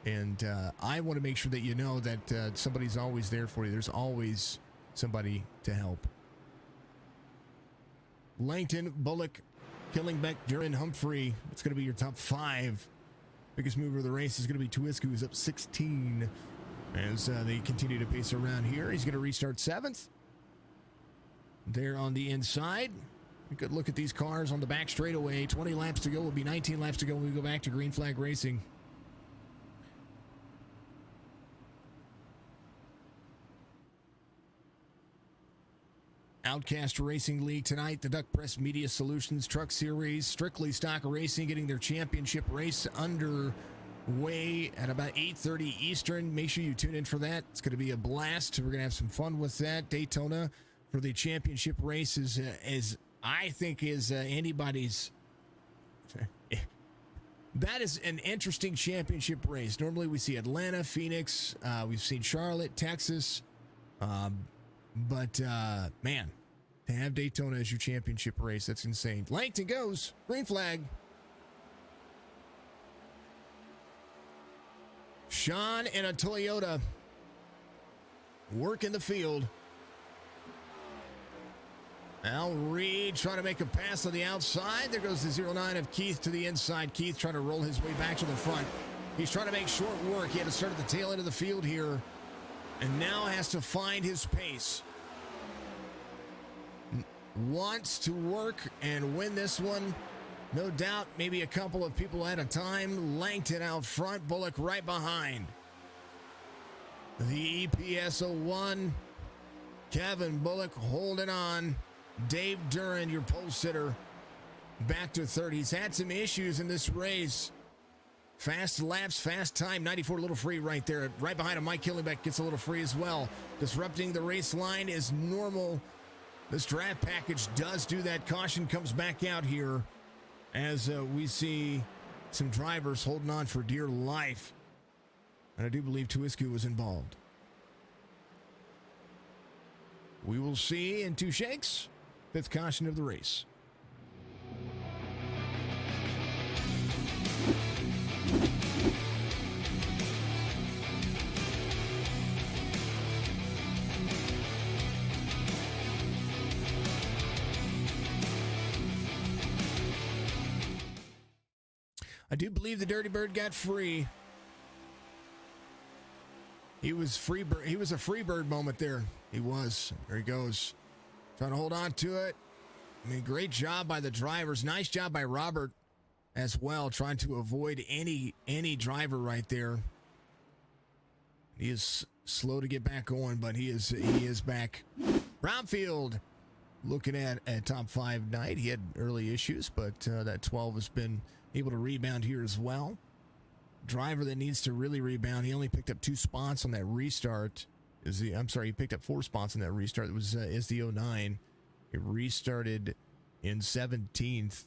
And I want to make sure that you know that somebody's always there for you. There's always somebody to help. Langton, Bullock, Kellingbeck, Duran, Humphrey. It's going to be your top 5. Biggest mover of the race is going to be Tuisku, who's up 16. As they continue to pace around here. He's going to restart 7th. There on the inside. A good look at these cars on the back straightaway. 20 laps to go. Will be 19 laps to go when we go back to Green Flag Racing. Outcast Racing League tonight. The Duck Press Media Solutions Truck Series. Strictly Stock Racing getting their championship race underway at about 8:30 Eastern. Make sure you tune in for that. It's going to be a blast. We're going to have some fun with that. Daytona for the championship race is I think is anybody's. That is an interesting championship race. Normally we see Atlanta, Phoenix. We've seen Charlotte, Texas. But man, to have Daytona as your championship race, that's insane. Langton goes. Green flag. Sean in a Toyota work in the field. Al Reed trying to make a pass on the outside. There goes the 09 of Keith to the inside. Keith trying to roll his way back to the front. He's trying to make short work. He had to start at the tail end of the field here, and now has to find his pace. Wants to work and win this one. No doubt, maybe a couple of people at a time. Langton out front, Bullock right behind. The EPS 01, Kevin Bullock holding on. Dave Duran, your pole sitter, back to third. He's had some issues in this race. Fast laps, fast time, 94 a little free right there. Right behind him, Mike Killenbeck gets a little free as well. Disrupting the race line is normal. This draft package does do that. Caution comes back out here as we see some drivers holding on for dear life. And I do believe Tuisku was involved. We will see in 2 shakes. 5th caution of the race. I do believe the Dirty Bird got free. He was free. He was a free bird moment there. He was. There he goes. Trying to hold on to it. I mean, great job by the drivers. Nice job by Robert as well, trying to avoid any driver right there. He is slow to get back going, but he is back. Brownfield looking at a top 5 night. He had early issues, but that 12 has been able to rebound here as well. Driver that needs to really rebound. He only picked up 2 spots on that restart. He picked up 4 spots on that restart. It was is the 09. He restarted in 17th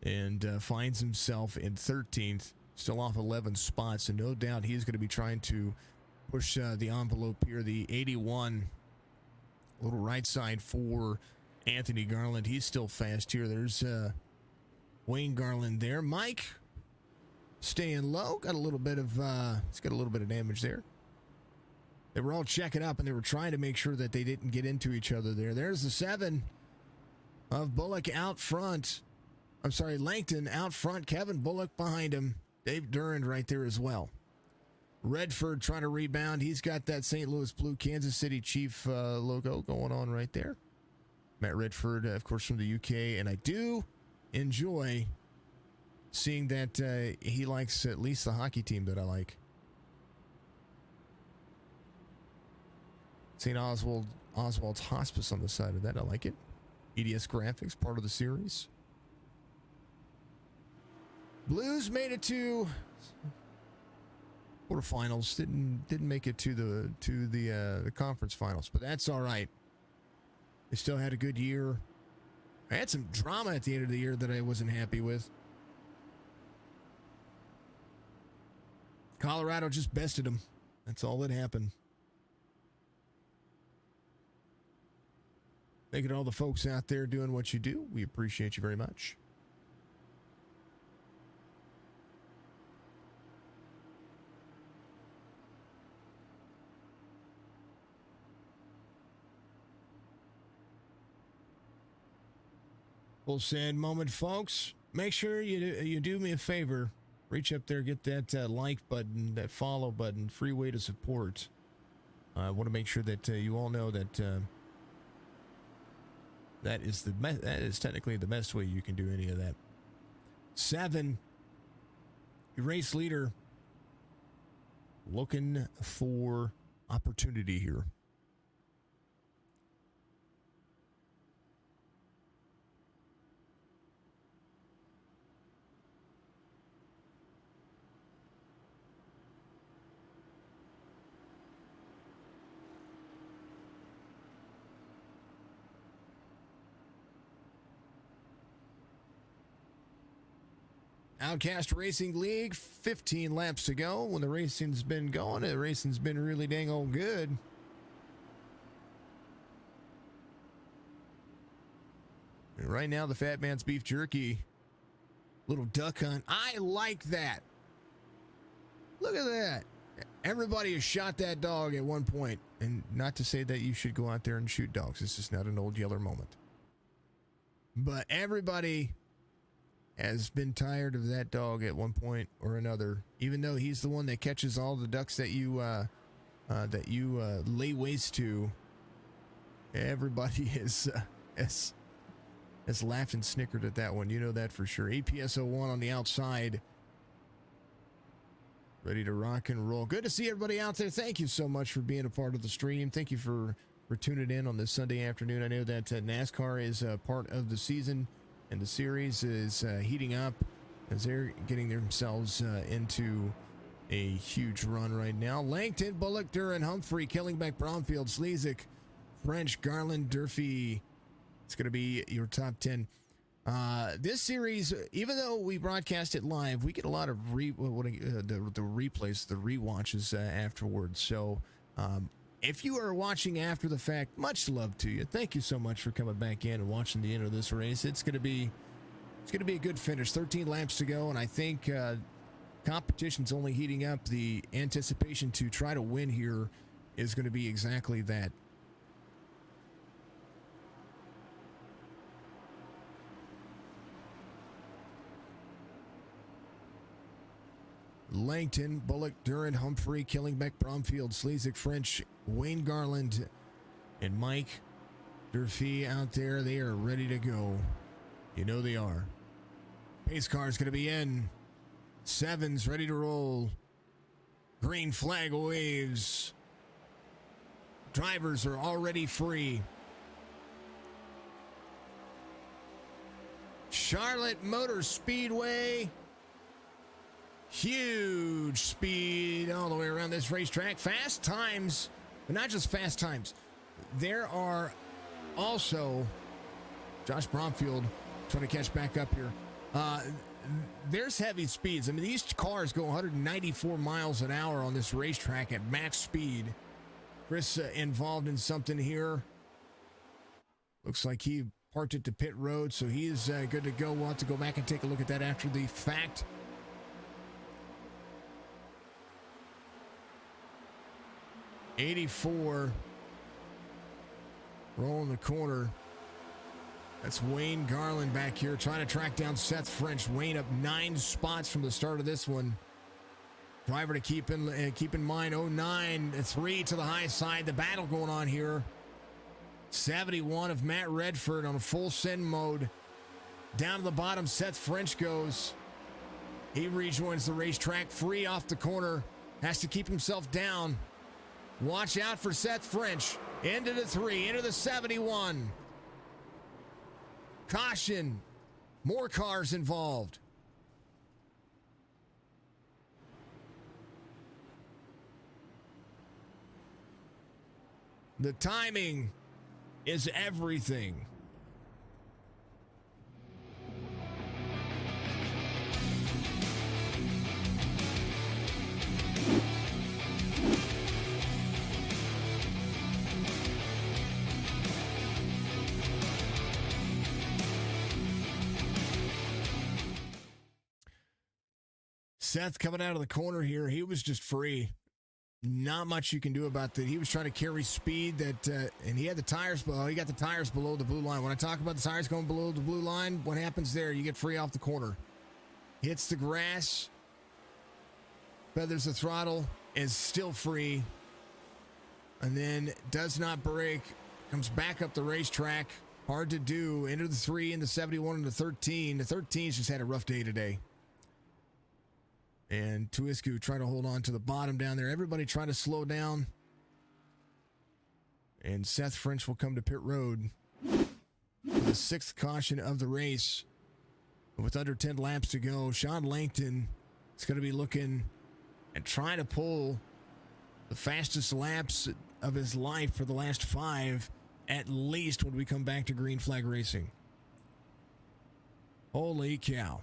and finds himself in 13th, still off 11 spots. And no doubt he's going to be trying to push the envelope here. The 81, little right side for Anthony Garland. He's still fast here. There's Wayne Garland there. Mike staying low. Got a little bit of he's got a little bit of damage there. They were all checking up and they were trying to make sure that they didn't get into each other there. There's the 7 of Bullock out front. I'm sorry, Langton out front. Kevin Bullock behind him. Dave Durand right there as well. Redford trying to rebound. He's got that St. Louis Blue Kansas City Chief logo going on right there. Matt Redford, of course, from the UK. And I do enjoy seeing that he likes at least the hockey team that I like. St. Oswald's Hospice on the side of that. I like it. EDS Graphics, part of the series. Blues made it to quarterfinals. Didn't make it to the conference finals, but that's all right. They still had a good year. I had some drama at the end of the year that I wasn't happy with. Colorado just bested them. That's all that happened. Thank you to all the folks out there doing what you do. We appreciate you very much. Full sad moment, folks. Make sure you do me a favor. Reach up there, get that like button, that follow button, free way to support. I want to make sure that you all know that that is technically the best way you can do any of that. 7, your race leader looking for opportunity here. Outcast Racing League, 15 laps to go. When the racing's been going, the racing's been really dang old good. And right now, the Fat Man's Beef Jerky, little duck hunt. I like that. Look at that. Everybody has shot that dog at one point. And not to say that you should go out there and shoot dogs. This is not an old Yeller moment. But everybody has been tired of that dog at one point or another, even though he's the one that catches all the ducks that you lay waste to. Everybody has laughed and snickered at that one. You know that for sure. APS01 on the outside, ready to rock and roll. Good to see everybody out there. Thank you so much for being a part of the stream. Thank you for tuning in on this Sunday afternoon. I know that NASCAR is part of the season And the series is heating up as they're getting themselves into a huge run right now. Langton, Bullock, Duran, Humphrey, Killingbeck, Bromfield, Slezik, French, Garland, Durfee. It's going to be your top 10. This series, even though we broadcast it live, we get a lot of the replays, the rewatches afterwards. So if you are watching after the fact, much love to you. Thank you so much for coming back in and watching the end of this race. It's going to be a good finish. 13 laps to go, and I think competition's only heating up. The anticipation to try to win here is going to be exactly that. Langton, Bullock, Duran, Humphrey, Killingbeck, Bromfield, Slezik, French, Wayne Garland, and Mike Durfee out there. They are ready to go. You know they are. Pace car is going to be in. Sevens ready to roll. Green flag waves. Drivers are already free. Charlotte Motor Speedway. Huge speed all the way around this racetrack. Fast times, but not just fast times. There are also, Josh Bromfield trying to catch back up here. There's heavy speeds. I mean, these cars go 194 miles an hour on this racetrack at max speed. Chris involved in something here. Looks like he parked it to pit road, so he is good to go. We'll have to go back and take a look at that after the fact. '84 rolling the corner. That's Wayne Garland back here trying to track down Seth French. Wayne up 9 spots from the start of this one. Driver to keep in mind. 09, 3 to the high side. The battle going on here. 71 of Matt Redford on a full send mode. Down to the bottom, Seth French goes. He rejoins the racetrack, free off the corner. Has to keep himself down. Watch out for Seth French. Into the 3, into the 71. Caution. More cars involved. The timing is everything. Seth coming out of the corner here, he was just free. Not much you can do about that. He was trying to carry speed and he had the tires below. He got the tires below the blue line. When I talk about the tires going below the blue line, what happens there? You get free off the corner. Hits the grass. Feathers the throttle. Is still free. And then does not brake. Comes back up the racetrack. Hard to do. Into the 3, into 71, into 13. The 13's just had a rough day today. And Tuisku trying to hold on to the bottom down there. Everybody trying to slow down. And Seth French will come to pit road for the 6th caution of the race. With under 10 laps to go, Sean Langton is going to be looking and trying to pull the fastest laps of his life for the last 5, at least, when we come back to green flag racing. Holy cow.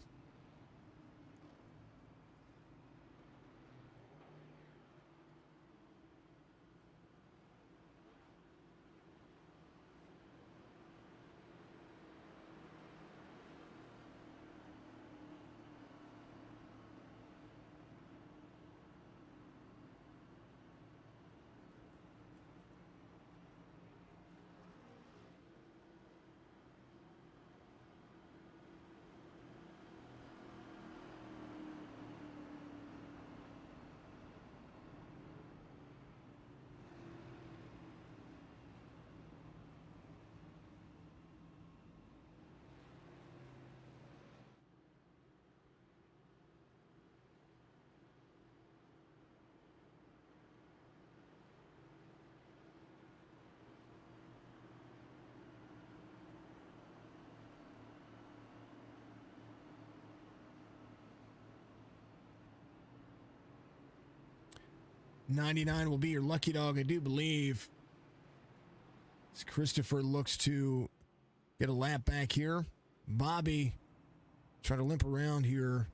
99 will be your lucky dog, I do believe. As Christopher looks to get a lap back here. Bobby trying to limp around here.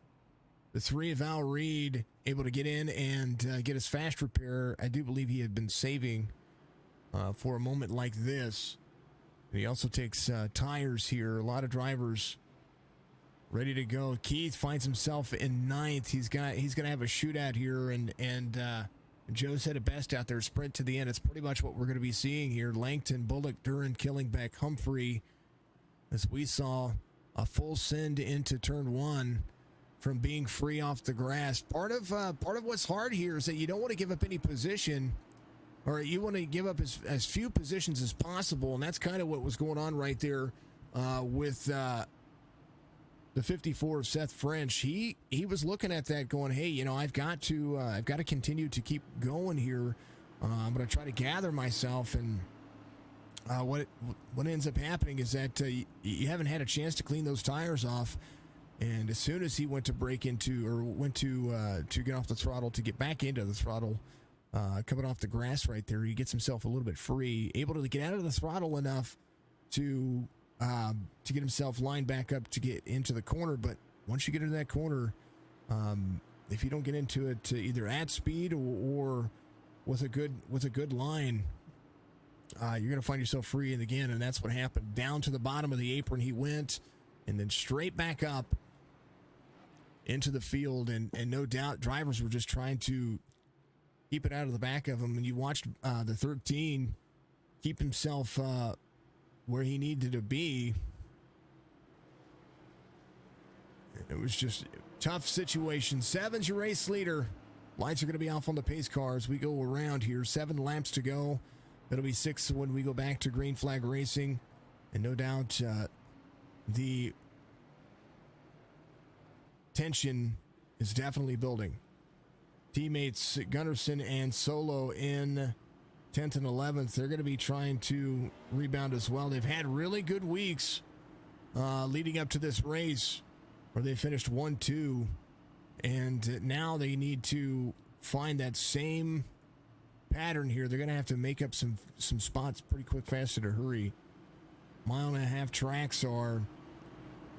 The 3 of Al Reed able to get in and get his fast repair. I do believe he had been saving for a moment like this. And he also takes tires here. A lot of drivers ready to go. Keith finds himself in 9th. He's going to have a shootout here, and Joe said it best out there. Sprint to the end. It's pretty much what we're going to be seeing here. Langton, Bullock, Duran, Killingbeck, Humphrey. As we saw a full send into turn 1 from being free off the grass. Part of what's hard here is that you don't want to give up any position, or you want to give up as few positions as possible, and that's kind of what was going on right there with the 54 of Seth French. He was looking at that going, hey, I've got to continue to keep going here. I'm going to try to gather myself, and what ends up happening is that you haven't had a chance to clean those tires off. And as soon as he went to get off the throttle, to get back into the throttle, coming off the grass right there, he gets himself a little bit free, able to get out of the throttle enough to get himself lined back up to get into the corner. But once you get into that corner, if you don't get into it either at speed or with a good line, you're going to find yourself free again. And that's what happened. Down to the bottom of the apron he went, and then straight back up into the field, and no doubt drivers were just trying to keep it out of the back of him. And you watched the 13 keep himself where he needed to be. It was just a tough situation. 7's your race leader. Lights are going to be off on the pace cars. We go around here. 7 laps to go. It'll be 6 when we go back to green flag racing. And no doubt the tension is definitely building. Teammates Gunnarsson and Solo in 10th and 11th. They're going to be trying to rebound as well. They've had really good weeks leading up to this race, where they finished 1-2, and now they need to find that same pattern here. They're going to have to make up some spots pretty quick, fast, in a hurry. 1.5 mile tracks are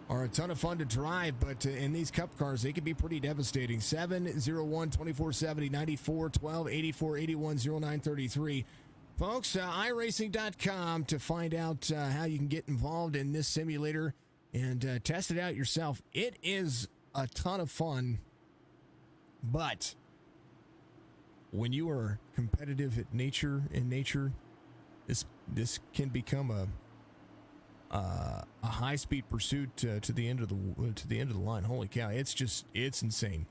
a ton of fun to drive, but in these cup cars, they can be pretty devastating. 701-2470, 9412, 8481, 0933. Folks, iRacing.com to find out how you can get involved in this simulator and test it out yourself. It is a ton of fun, but when you are competitive in nature, this can become a high-speed pursuit to the end of the line. Holy cow! It's insane.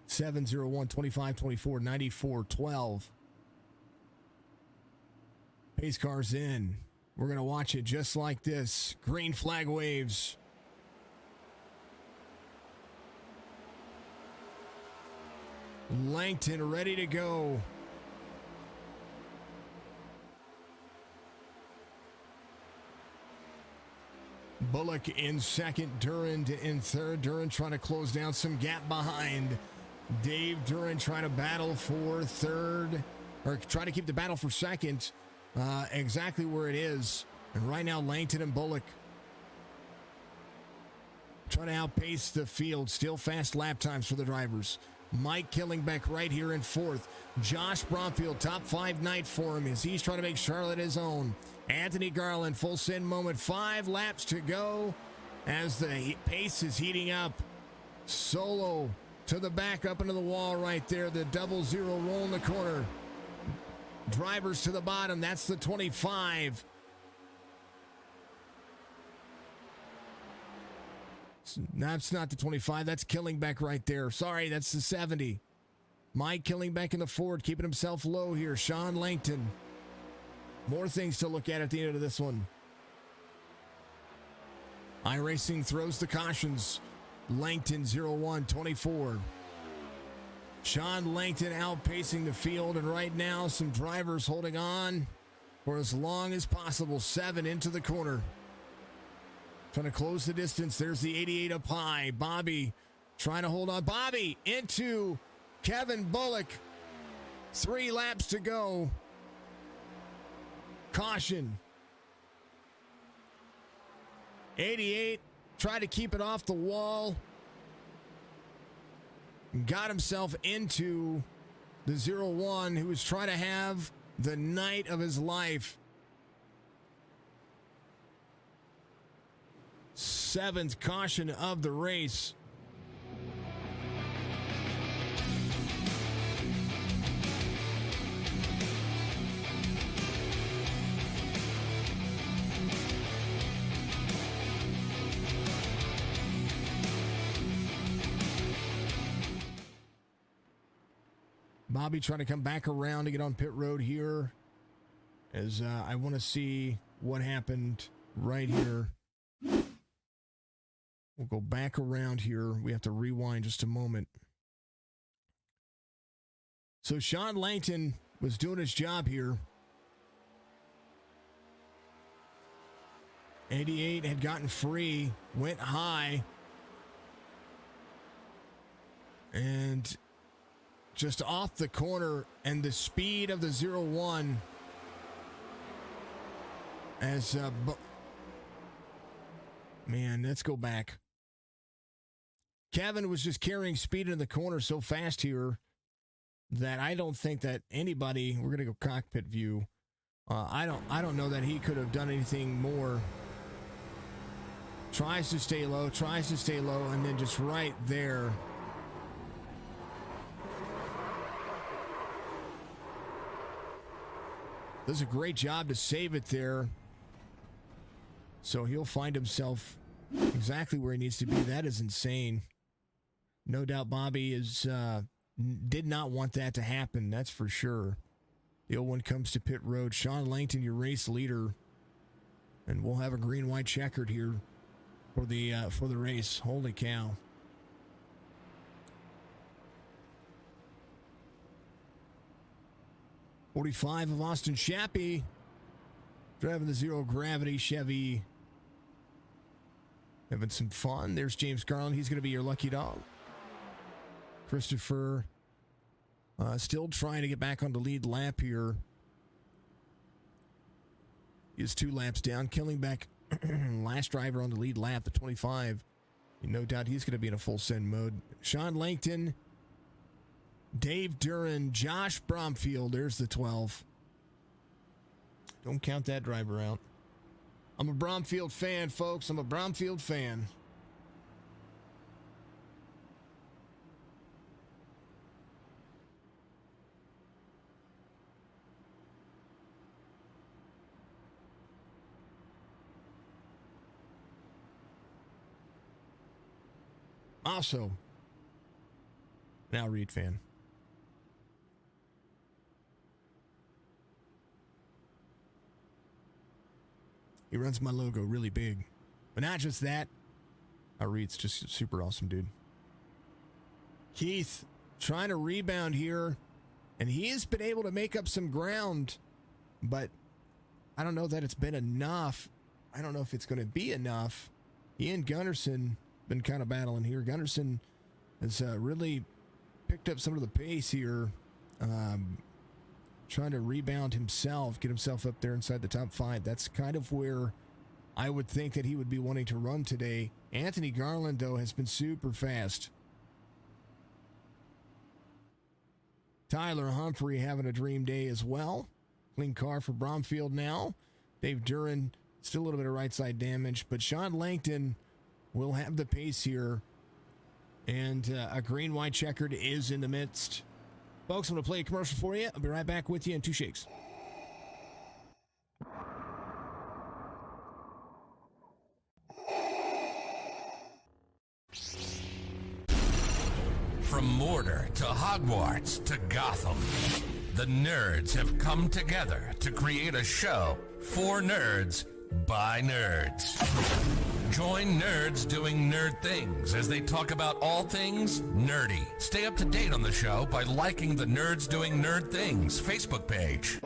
701-2524, 9412. Pace cars in. We're gonna watch it just like this. Green flag waves. Langton ready to go. Bullock in second, Duran in third. Duran trying to close down some gap behind. Dave Duran trying to battle for third, or try to keep the battle for second, exactly where it is. And right now, Langton and Bullock trying to outpace the field. Still fast lap times for the drivers. Mike Killingbeck right here in fourth. Josh Bromfield, top 5 night for him as he's trying to make Charlotte his own. Anthony Garland, full send moment. 5 laps to go as the pace is heating up. Solo to the back, up into the wall right there. The 00 roll in the corner. Drivers to the bottom. That's the 25. That's not the 25. That's Killingbeck right there. Sorry, that's the 70. Mike Killingbeck in the Ford, keeping himself low here. Sean Langton. More things to look at the end of this one. iRacing throws the cautions. Langton 01-24. Sean Langton outpacing the field, and right now some drivers holding on for as long as possible. 7 into the corner. Trying to close the distance. There's the 88 up high. Bobby trying to hold on. Bobby into Kevin Bullock. 3 laps to go. Caution. 88 tried to keep it off the wall. Got himself into the 0-1, who was trying to have the night of his life. 7th caution of the race. Bobby trying to come back around to get on pit road here, as I want to see what happened right here. We'll go back around here. We have to rewind just a moment. So Sean Langton was doing his job here. 88 had gotten free, went high, and just off the corner, and the speed of the 0-1 as man, let's go back. Kevin was just carrying speed in the corner so fast here that I don't think that anybody, we're gonna go cockpit view. I don't know that he could have done anything more. Tries to stay low, and then just right there. Does a great job to save it there. So he'll find himself exactly where he needs to be. That is insane. No doubt Bobby did not want that to happen. That's for sure. The 0-1 comes to pit road. Sean Langton, your race leader. And we'll have a green-white checkered here for the race. Holy cow. '45 of Austin Shappy, driving the zero gravity Chevy. Having some fun. There's James Garland. He's going to be your lucky dog. Christopher still trying to get back on the lead lap here. He is 2 laps down. Killingbeck, last driver on the lead lap, the 25. No doubt he's going to be in a full send mode. Sean Langton, Dave Duran, Josh Bromfield. There's the 12. Don't count that driver out. I'm a Bromfield fan, folks. I'm a Bromfield fan. Also, an Al Reed fan. He runs my logo really big. But not just that. Al Reed's just super awesome, dude. Keith trying to rebound here. And he has been able to make up some ground. But I don't know that it's been enough. I don't know if it's going to be enough. He and Gunnarsson been kind of battling here. Gunnarsson has really picked up some of the pace here. Trying to rebound himself, get himself up there inside the top 5. That's kind of where I would think that he would be wanting to run today. Anthony Garland, though, has been super fast. Tyler Humphrey having a dream day as well. Clean car for Bromfield now. Dave Duran, still a little bit of right side damage, but Sean Langton will have the pace here. And a green-white checkered is in the midst. Folks, I'm going to play a commercial for you. I'll be right back with you in 2 shakes. From Mordor to Hogwarts to Gotham, the nerds have come together to create a show for nerds by nerds. Join nerds doing nerd things as they talk about all things nerdy. Stay up to date on the show by liking the Nerds Doing Nerd Things Facebook page.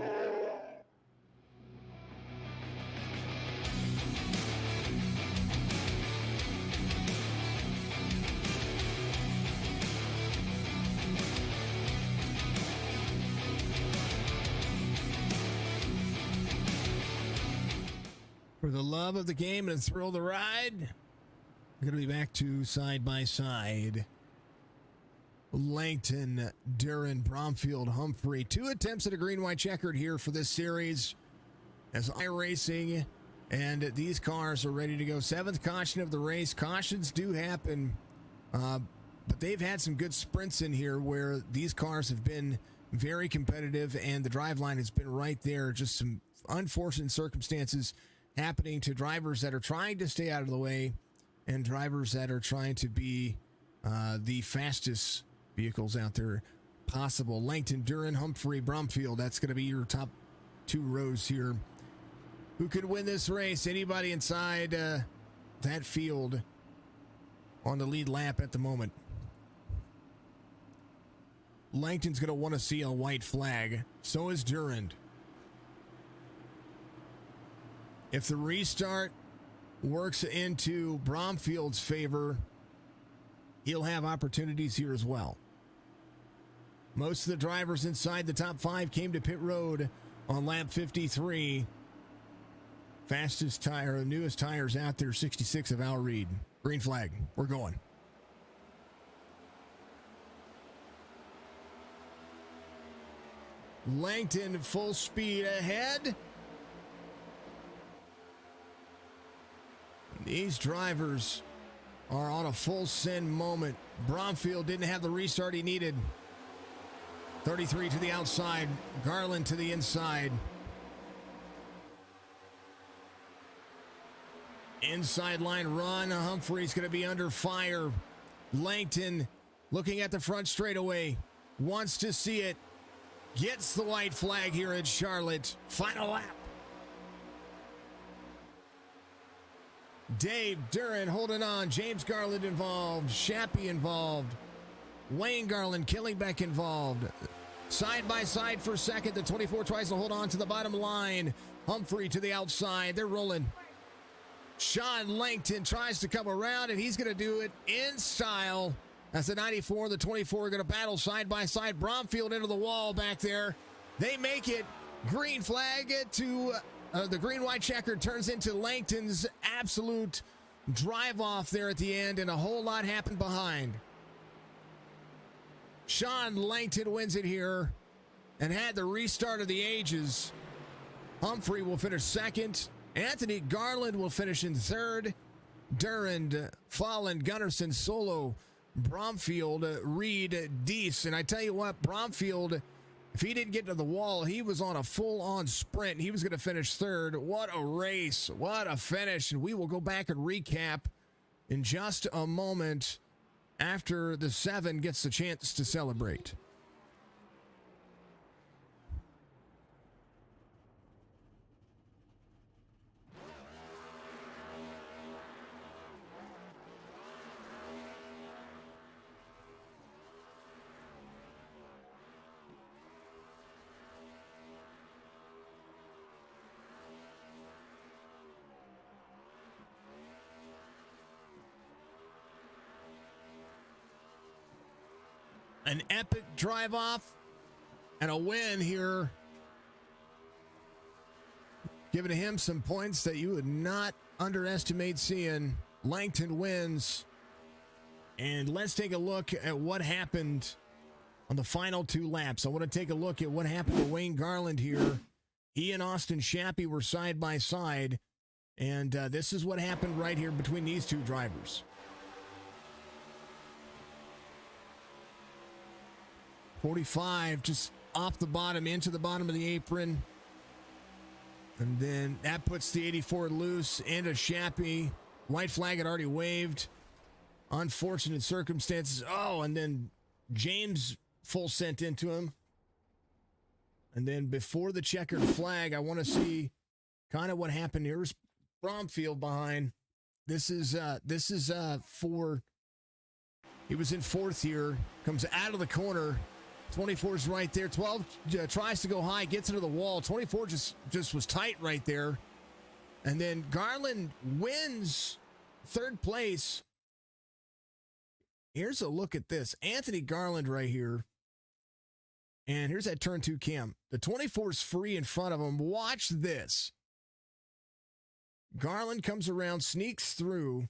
For the love of the game and the thrill of the ride, we're going to be back to side by side. Langton, Duran, Bromfield, Humphrey. 2 attempts at a green-white checkered here for this series as iRacing and these cars are ready to go. 7th caution of the race. Cautions do happen, but they've had some good sprints in here where these cars have been very competitive and the driveline has been right there. Just some unfortunate circumstances happening to drivers that are trying to stay out of the way and drivers that are trying to be the fastest vehicles out there possible. Langton, Duran, Humphrey, Bromfield. That's going to be your top 2 rows here. Who could win this race? Anybody inside that field on the lead lap at the moment. Langton's going to want to see a white flag. So is Durand. If the restart works into Bromfield's favor, he'll have opportunities here as well. Most of the drivers inside the top 5 came to pit road on lap 53. Fastest tire, newest tires out there, 66 of Al Reed. Green flag. We're going. Langton full speed ahead. These drivers are on a full send moment. Bromfield didn't have the restart he needed. 33 to the outside. Garland to the inside. Inside line run. Humphrey's going to be under fire. Langton looking at the front straightaway. Wants to see it. Gets the white flag here at Charlotte. Final lap. Dave Duran holding on. James Garland involved. Shappy involved. Wayne Garland, Killingbeck involved. Side by side for second. The 24 tries to hold on to the bottom line. Humphrey to the outside. They're rolling. Sean Langton tries to come around, and he's going to do it in style. That's the 94. The 24 are going to battle side by side. Bromfield into the wall back there. They make it. Green flag to the green-white checker turns into Langton's absolute drive-off there at the end, and a whole lot happened behind. Sean Langton wins it here and had the restart of the ages. Humphrey will finish second. Anthony Garland will finish in third. Durand, Fallen, Gunnarsson, Solo, Bromfield, Reed, Deese. And I tell you what, Bromfield, if he didn't get to the wall, he was on a full-on sprint. He was going to finish third. What a race. What a finish. And we will go back and recap in just a moment after the 7 gets the chance to celebrate. An epic drive off and a win here, giving him some points that you would not underestimate seeing. Langton wins. And let's take a look at what happened on the final 2 laps. I want to take a look at what happened to Wayne Garland here. He and Austin Shappy were side by side, and this is what happened right here between these 2 drivers. 45 just off the bottom into the bottom of the apron. And then that puts the 84 loose into Shappy. White flag had already waved. Unfortunate circumstances. Oh, and then James full sent into him. And then before the checkered flag, I want to see kind of what happened. Here's Bromfield behind. This is for, he was in 4th here, comes out of the corner. 24's right there. 12 tries to go high, gets into the wall. 24 just was tight right there. And then Garland wins 3rd place. Here's a look at this. Anthony Garland right here. And here's that turn 2 cam. The 24's free in front of him. Watch this. Garland comes around, sneaks through,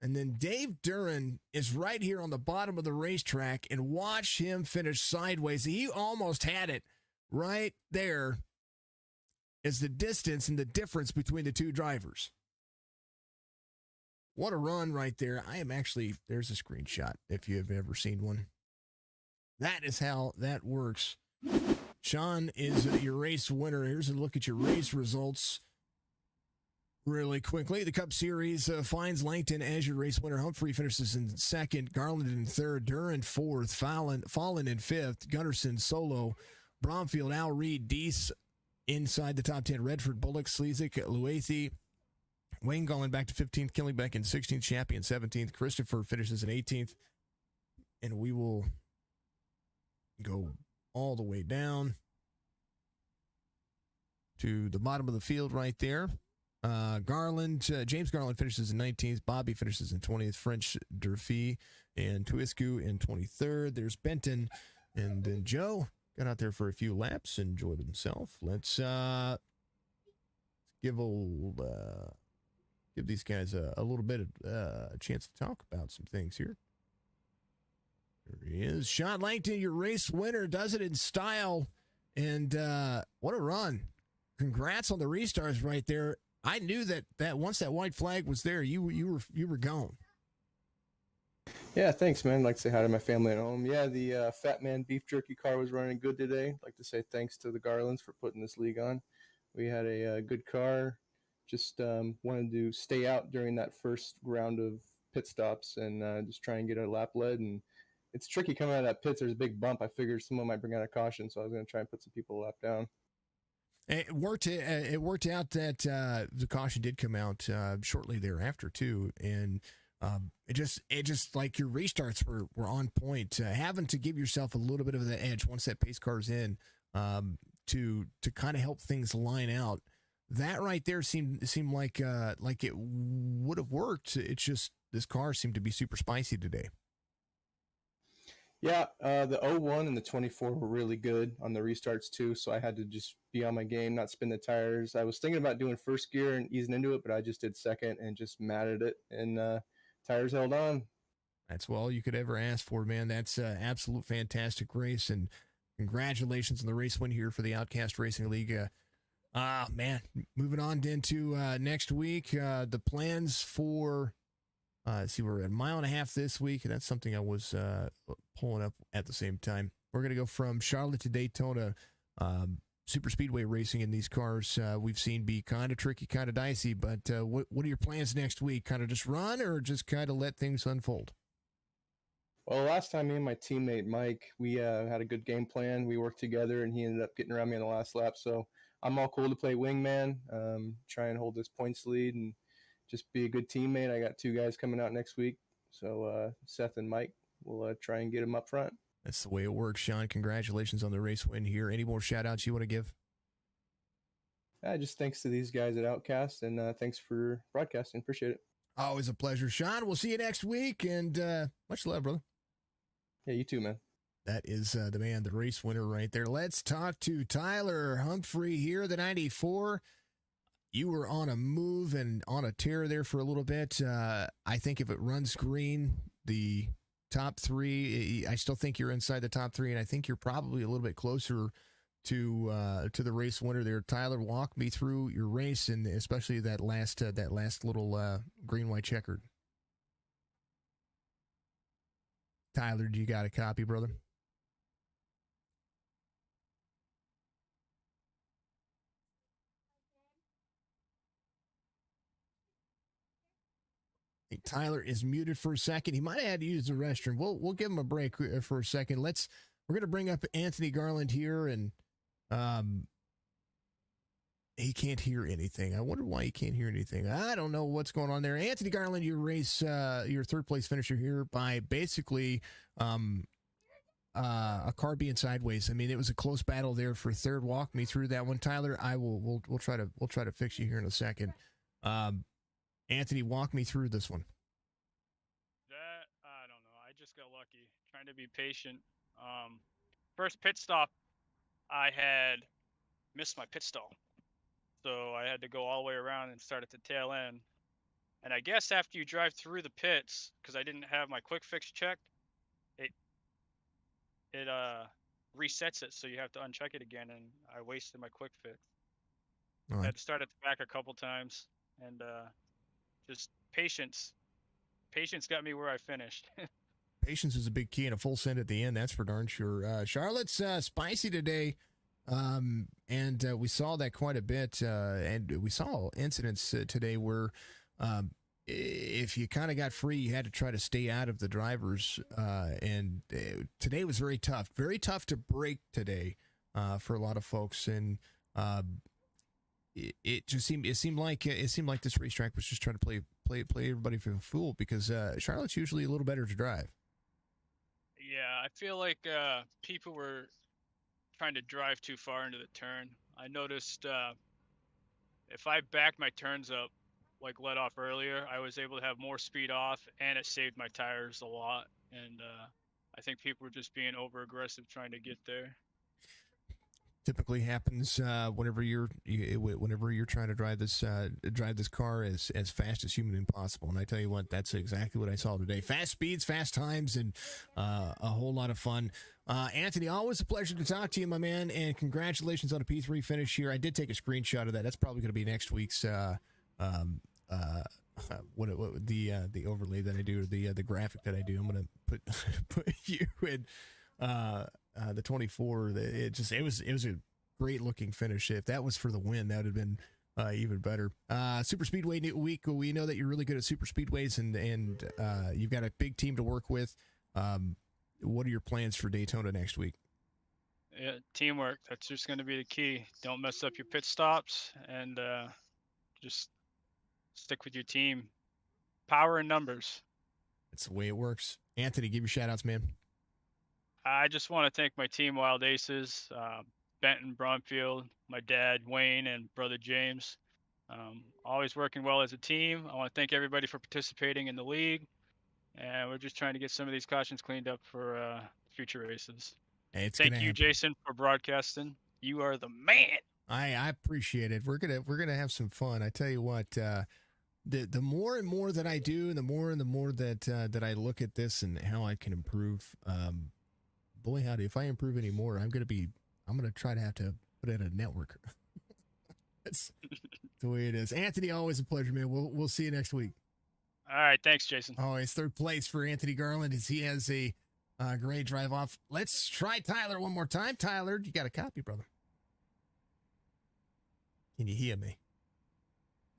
and then Dave Duran is right here on the bottom of the racetrack, and watch him finish sideways. He almost had it right there is the distance and the difference between the two drivers. What a run right there. I am actually, there's a screenshot if you have ever seen one. That is how that works. Sean is your race winner. Here's a look at your race results really quickly. The Cup Series finds Langton as your race winner. Humphrey finishes in second. Garland in third. Duran fourth. Fallen in fifth. Gunnarsson solo. Bromfield, Al Reed, Deese inside the top 10. Redford, Bullock, Slezik, Luethe. Wayne Gallin back to 15th. Killingbeck in 16th. Chappie in 17th. Christopher finishes in 18th. And we will go all the way down to the bottom of the field right there. James Garland finishes in 19th. Bobby finishes in 20th. French Durfee and Tuiscu in 23rd. There's Benton. And then Joe got out there for a few laps, enjoyed himself. Let's give these guys a little bit of a chance to talk about some things here. There he is. Sean Langton, your race winner, does it in style. And what a run. Congrats on the restarts right there. I knew that once that white flag was there, you were gone. Yeah, thanks, man. I'd like to say hi to my family at home. Yeah, the Fat Man Beef Jerky car was running good today. I'd like to say thanks to the Garlands for putting this league on. We had a good car. Just wanted to stay out during that first round of pit stops and just try and get a lap led. And it's tricky coming out of that pit. There's a big bump. I figured someone might bring out a caution, so I was going to try and put some people a lap down. It worked out that the caution did come out shortly thereafter too, and it just like your restarts were on point. Having to give yourself a little bit of the edge once that pace car's in to kind of help things line out. That right there seemed like it would have worked. It's just this car seemed to be super spicy today. Yeah, the 01 and the 24 were really good on the restarts too, so I had to just be on my game, not spin the tires. I was thinking about doing first gear and easing into it, but I just did second and just matted it, and tires held on. That's all you could ever ask for, man. That's an absolute fantastic race, and congratulations on the race win here for the Outcast Racing League. Man, moving on into next week, the plans for... we're at a mile and a half this week, and that's something I was pulling up at the same time. We're going to go from Charlotte to Daytona. Super speedway racing in these cars we've seen be kind of tricky, kind of dicey, but what are your plans next week? Kind of just run or just kind of let things unfold? Well, last time me and my teammate Mike, we had a good game plan. We worked together, and he ended up getting around me on the last lap, so I'm all cool to play wingman, try and hold this points lead, and just be a good teammate. I got two guys coming out next week, so Seth and Mike will try and get them up front. That's the way it works, Sean. Congratulations on the race win here. Any more shout-outs you want to give? Just thanks to these guys at Outcast, and thanks for broadcasting. Appreciate it. Always a pleasure, Sean. We'll see you next week, and much love, brother. Yeah, you too, man. That is the man, the race winner right there. Let's talk to Tyler Humphrey here, the 94. You were on a move and on a tear there for a little bit. I think if it runs green, the top three, I still think you're inside the top three, and I think you're probably a little bit closer to the race winner there. Tyler, walk me through your race, and especially that last little green-white checkered. Tyler, do you got a copy, brother? Tyler is muted for a second. He might have had to use the restroom. We'll give him a break for a second. We're going to bring up Anthony Garland here, and he can't hear anything. I wonder why he can't hear anything. I don't know what's going on there. Anthony Garland, your third place finisher here by basically a car being sideways. I mean, it was a close battle there for third. Walk me through that one, Tyler. We'll try to fix you here in a second. Anthony, walk me through this one. I don't know. I just got lucky. Trying to be patient. First pit stop, I had missed my pit stall. so I had to go all the way around and start at the tail end. And I guess after you drive through the pits, because I didn't have my quick fix checked, it it resets it, so you have to uncheck it again, and I wasted my quick fix. All I right. had to start at the back a couple times, and just patience. Patience got me where I finished. Patience is a big key and a full send at the end. That's for darn sure. Charlotte's spicy today. And we saw that quite a bit. And we saw incidents today where if you kind of got free, you had to try to stay out of the drivers. And today was very tough to break today for a lot of folks. And it just seemed like this racetrack was just trying to play everybody for a fool because Charlotte's usually a little better to drive. Yeah, I feel like people were trying to drive too far into the turn. I noticed if I backed my turns up, like let off earlier, I was able to have more speed off, and it saved my tires a lot. And I think people were just being over aggressive trying to get there. Typically happens whenever you're trying to drive this car as fast as humanly possible. And I tell you what, that's exactly what I saw today. Fast speeds, fast times, and a whole lot of fun. Anthony, always a pleasure to talk to you, my man, and congratulations on a P3 finish here. I did take a screenshot of that. That's probably going to be next week's the overlay that I do, or the graphic that I do. I'm going to put you in the 24. It was a great looking finish. If that was for the win, that would have been even better. Super Speedway week. We know that you're really good at super speedways, and you've got a big team to work with. What are your plans for Daytona next week? Yeah, teamwork. That's just going to be the key. Don't mess up your pit stops, and just stick with your team. Power in numbers. That's the way it works. Anthony, give your shout outs, man. I just want to thank my team, Wild Aces, Benton, Bromfield, my dad, Wayne, and brother James. Always working well as a team. I want to thank everybody for participating in the league. And we're just trying to get some of these cautions cleaned up for future races. Hey, thank you, happen. Jason, for broadcasting. You are the man. I appreciate it. We're gonna have some fun. I tell you what, the more and more that I do, and the more that I look at this and how I can improve, boy howdy, if I improve any more, I'm gonna try to have to put in a network. That's the way it is. Anthony, always a pleasure, man. We'll see you next week. All right, thanks, Jason. Always third place for Anthony Garland as he has a great drive off. Let's try Tyler one more time. Tyler, you got a copy, brother? Can you hear me?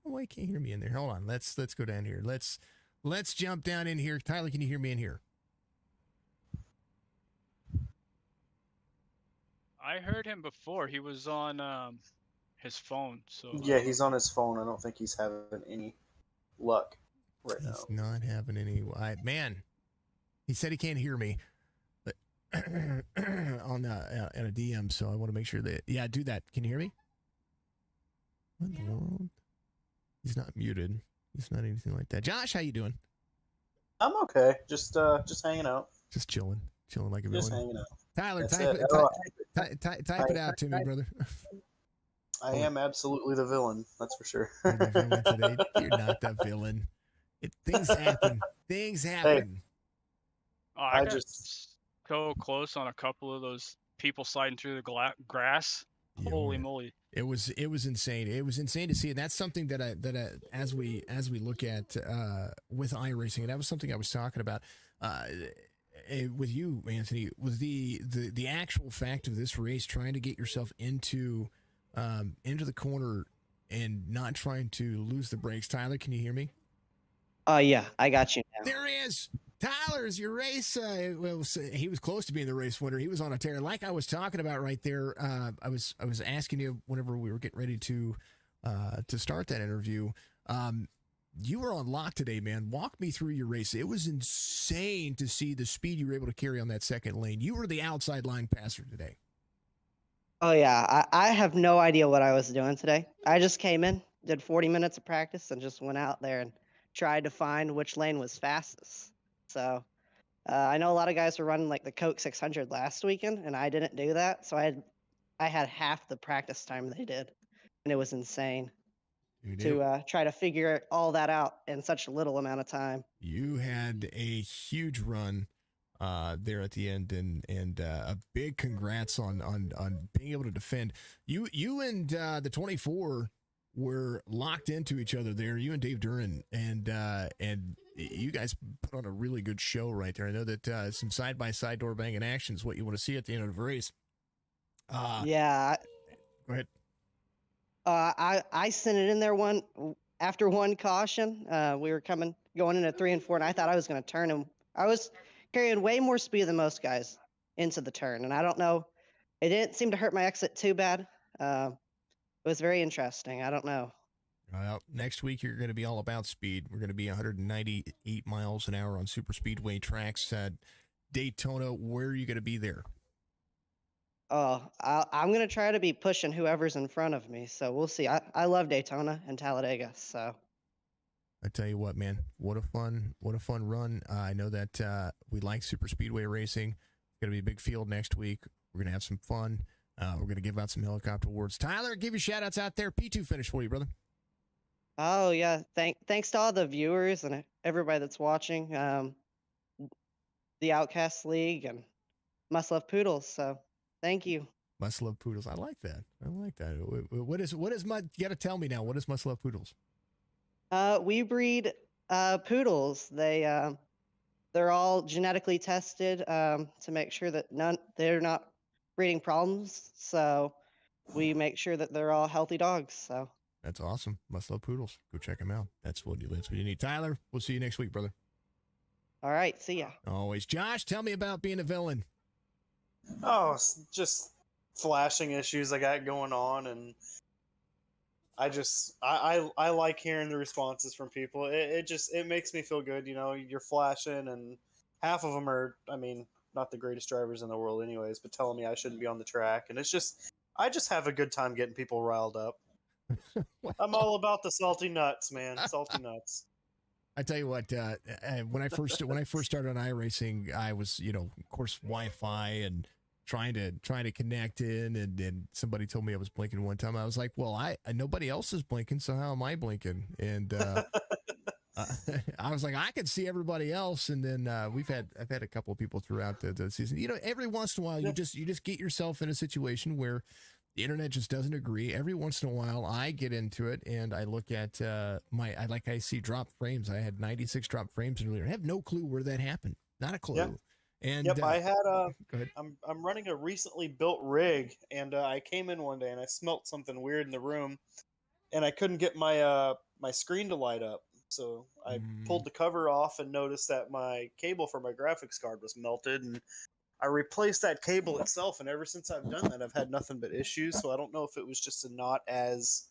Oh, why can't you hear me in there? Hold on. Let's go down here. Let's jump down in here. Tyler, can you hear me in here? I heard him before. He was on his phone. So yeah, he's on his phone. I don't think he's having any luck right now. He's not having any. Man, he said he can't hear me on a DM. So I want to make sure that do that. Can you hear me? What in the world? He's not muted. He's not anything like that. Josh, how you doing? I'm okay. Just hanging out. Just chilling like a villain. Just hanging out. Tyler, That's type it out to me, brother. I am absolutely the villain. That's for sure. You're the villain today. You're not the villain. Things happen. Things happen. Oh, I just so close on a couple of those people sliding through the grass. Yeah, Holy moly! It was insane. It was insane to see, and that's something that as we look at with iRacing, and that was something I was talking about with you, Anthony, was the actual fact of this race, trying to get yourself into the corner and not trying to lose the brakes. Tyler, can you hear me? Yeah, I got you now. There he is. Tyler's your race. He was close to being the race winner. He was on a tear. Like I was talking about right there. I was asking you whenever we were getting ready to start that interview. You were on lock today, man. Walk me through your race. It was insane to see the speed you were able to carry on that second lane. You were the outside line passer today. Oh, yeah. I have no idea what I was doing today. I just came in, did 40 minutes of practice, and just went out there and tried to find which lane was fastest. So I know a lot of guys were running like the Coke 600 last weekend, and I didn't do that. So I had half the practice time they did. and it was insane Dude, to try to figure all that out in such a little amount of time. you had a huge run there at the end, and a big congrats on being able to defend. You and the 24 were locked into each other there. You and Dave Duran, and you guys put on a really good show right there. I know that some side by side door banging action is what you want to see at the end of the race. Yeah, Go ahead. I sent it in there after one caution. We were going in at 3 and 4, and I thought I was going to turn him. I was carrying way more speed than most guys into the turn, and I don't know. It didn't seem to hurt my exit too bad. It was very interesting. I don't know. Well, next week you're going to be all about speed. We're going to be 198 miles an hour on super speedway tracks at Daytona. Where are you going to be there? Oh, I'm going to try to be pushing whoever's in front of me. So we'll see. I love Daytona and Talladega. So I tell you what, man, what a fun run. I know that we like super speedway racing. It's going to be a big field next week. We're going to have some fun. We're going to give out some helicopter awards. Tyler, give your shout outs out there. P2 finish for you, brother. oh yeah, thanks to all the viewers and everybody that's watching. The Outcast League and Must Love Poodles. So thank you. Must Love Poodles. I like that. What is you got to tell me now. What is Must Love Poodles? We breed poodles. They're all genetically tested to make sure that they're not breeding problems. So we make sure that they're all healthy dogs. So That's awesome. Must Love Poodles. Go check them out. That's what you need. Tyler, we'll see you next week, brother. all right, see ya. Always. Josh, tell me about being a villain. Oh, it's just flashing issues I got going on, and I like hearing the responses from people. It makes me feel good. You know, you're flashing, and half of them are, I mean, not the greatest drivers in the world, anyways, but telling me I shouldn't be on the track, and I just have a good time getting people riled up. I'm all about the salty nuts, man. Salty nuts. I tell you what, when I first started on iRacing, I was, of course, Wi-Fi and trying to connect in, and somebody told me I was blinking one time. I was like, well, nobody else is blinking, so how am I blinking? And I was like, I can see everybody else. And then I've had a couple of people throughout the season. Every once in a while, you just get yourself in a situation where the internet just doesn't agree. Every once in a while, I get into it and I look at I see drop frames. I had 96 drop frames earlier. I have no clue where that happened. Not a clue. Yep. And yep, I had go ahead. I'm running a recently built rig, and I came in one day and I smelt something weird in the room, and I couldn't get my my screen to light up. So I pulled the cover off and noticed that my cable for my graphics card was melted, and I replaced that cable itself, and ever since I've done that, I've had nothing but issues. So I don't know if it was just a not as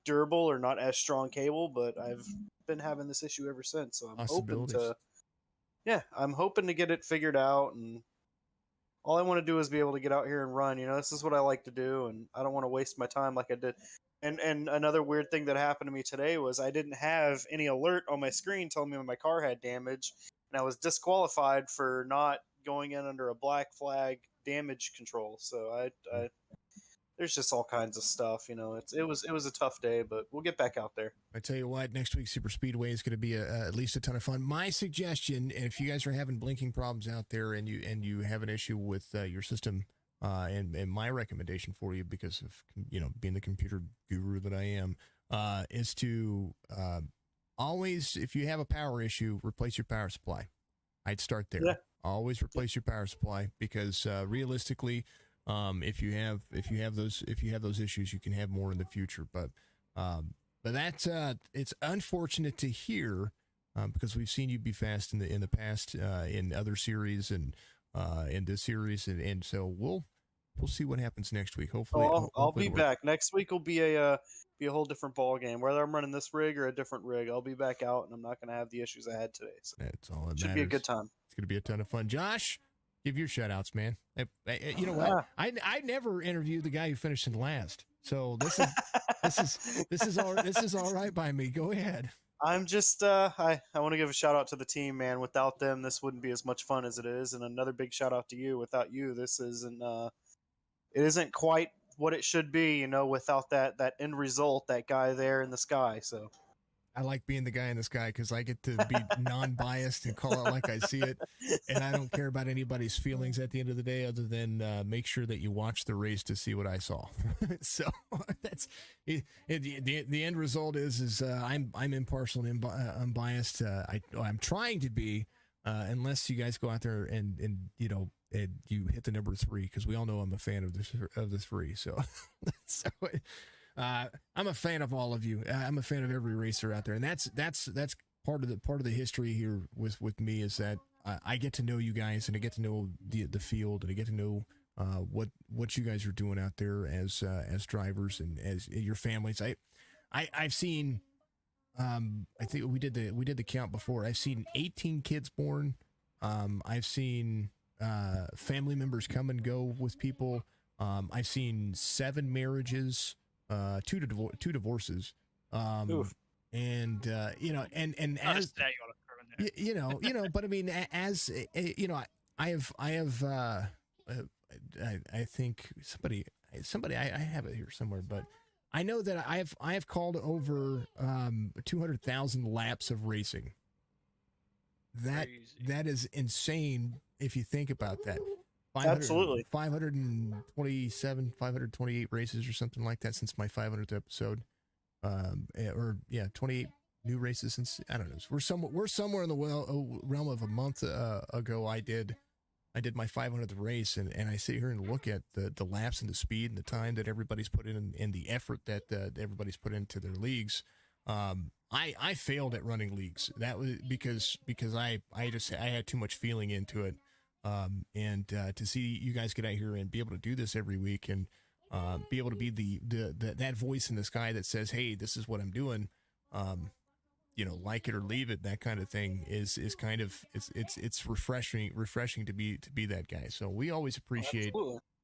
durable or not as strong cable, but I've been having this issue ever since. So I'm hoping to get it figured out, and all I want to do is be able to get out here and run. This is what I like to do, and I don't want to waste my time like I did. And another weird thing that happened to me today was I didn't have any alert on my screen telling me when my car had damage, and I was disqualified for not going in under a black flag damage control. So I there's just all kinds of stuff. It was a tough day, but we'll get back out there. I tell you what, next week's Super Speedway is going to be at least a ton of fun. My suggestion, if you guys are having blinking problems out there and you have an issue with your system, and my recommendation for you, because of being the computer guru that I am, is to always, if you have a power issue, replace your power supply. I'd start there. Yeah. Always replace your power supply, because realistically, if you have those issues, you can have more in the future. But that's it's unfortunate to hear, because we've seen you be fast in the past in other series and in this series, and so we'll see what happens next week. Hopefully, I'll be back next week. Will be a whole different ball game. Whether I'm running this rig or a different rig, I'll be back out, and I'm not going to have the issues I had today. So that's all. It should be a good time. It's going to be a ton of fun. Josh, give your shout outs, man. You know what? I never interviewed the guy who finished in last, so this is all right by me. Go ahead. I'm just I want to give a shout out to the team, man. Without them, this wouldn't be as much fun as it is. And another big shout out to you. Without you, this isn't it isn't quite what it should be, you know, without that end result, that guy there in the sky. So I like being the guy in the sky because I get to be non-biased and call it like I see it, and I don't care about anybody's feelings at the end of the day, other than make sure that you watch the race to see what I saw. So that's the end result is I'm impartial and unbiased. I'm trying to be, unless you guys go out there and you know. And you hit the number 3 because we all know I'm a fan of the 3. So, so I'm a fan of all of you. I'm a fan of every racer out there, and that's part of the history here with me is that I get to know you guys, and I get to know the field, and I get to know what you guys are doing out there as drivers and as your families. I've seen. I think we did the count before. I've seen 18 kids born. I've seen family members come and go with people. I've seen 7 marriages, 2 divorces. And you know, and Not a as stat you ought to throw in there. you know, but I mean, as you know, I have I think somebody I have it here somewhere, but I know that I have called over 200,000 laps of racing. That is insane if you think about that. Absolutely. 527, 528 races or something like that since my 500th episode. 28 new races since, I don't know. We're somewhere in the realm of a month ago. I did my 500th race, and I sit here and look at the laps and the speed and the time that everybody's put in and the effort that everybody's put into their leagues. I failed at running leagues. That was because I had too much feeling into it. And to see you guys get out here and be able to do this every week and be able to be that voice in the sky that says, hey, this is what I'm doing, you know, like it or leave it, that kind of thing is kind of it's refreshing to be that guy. So we always appreciate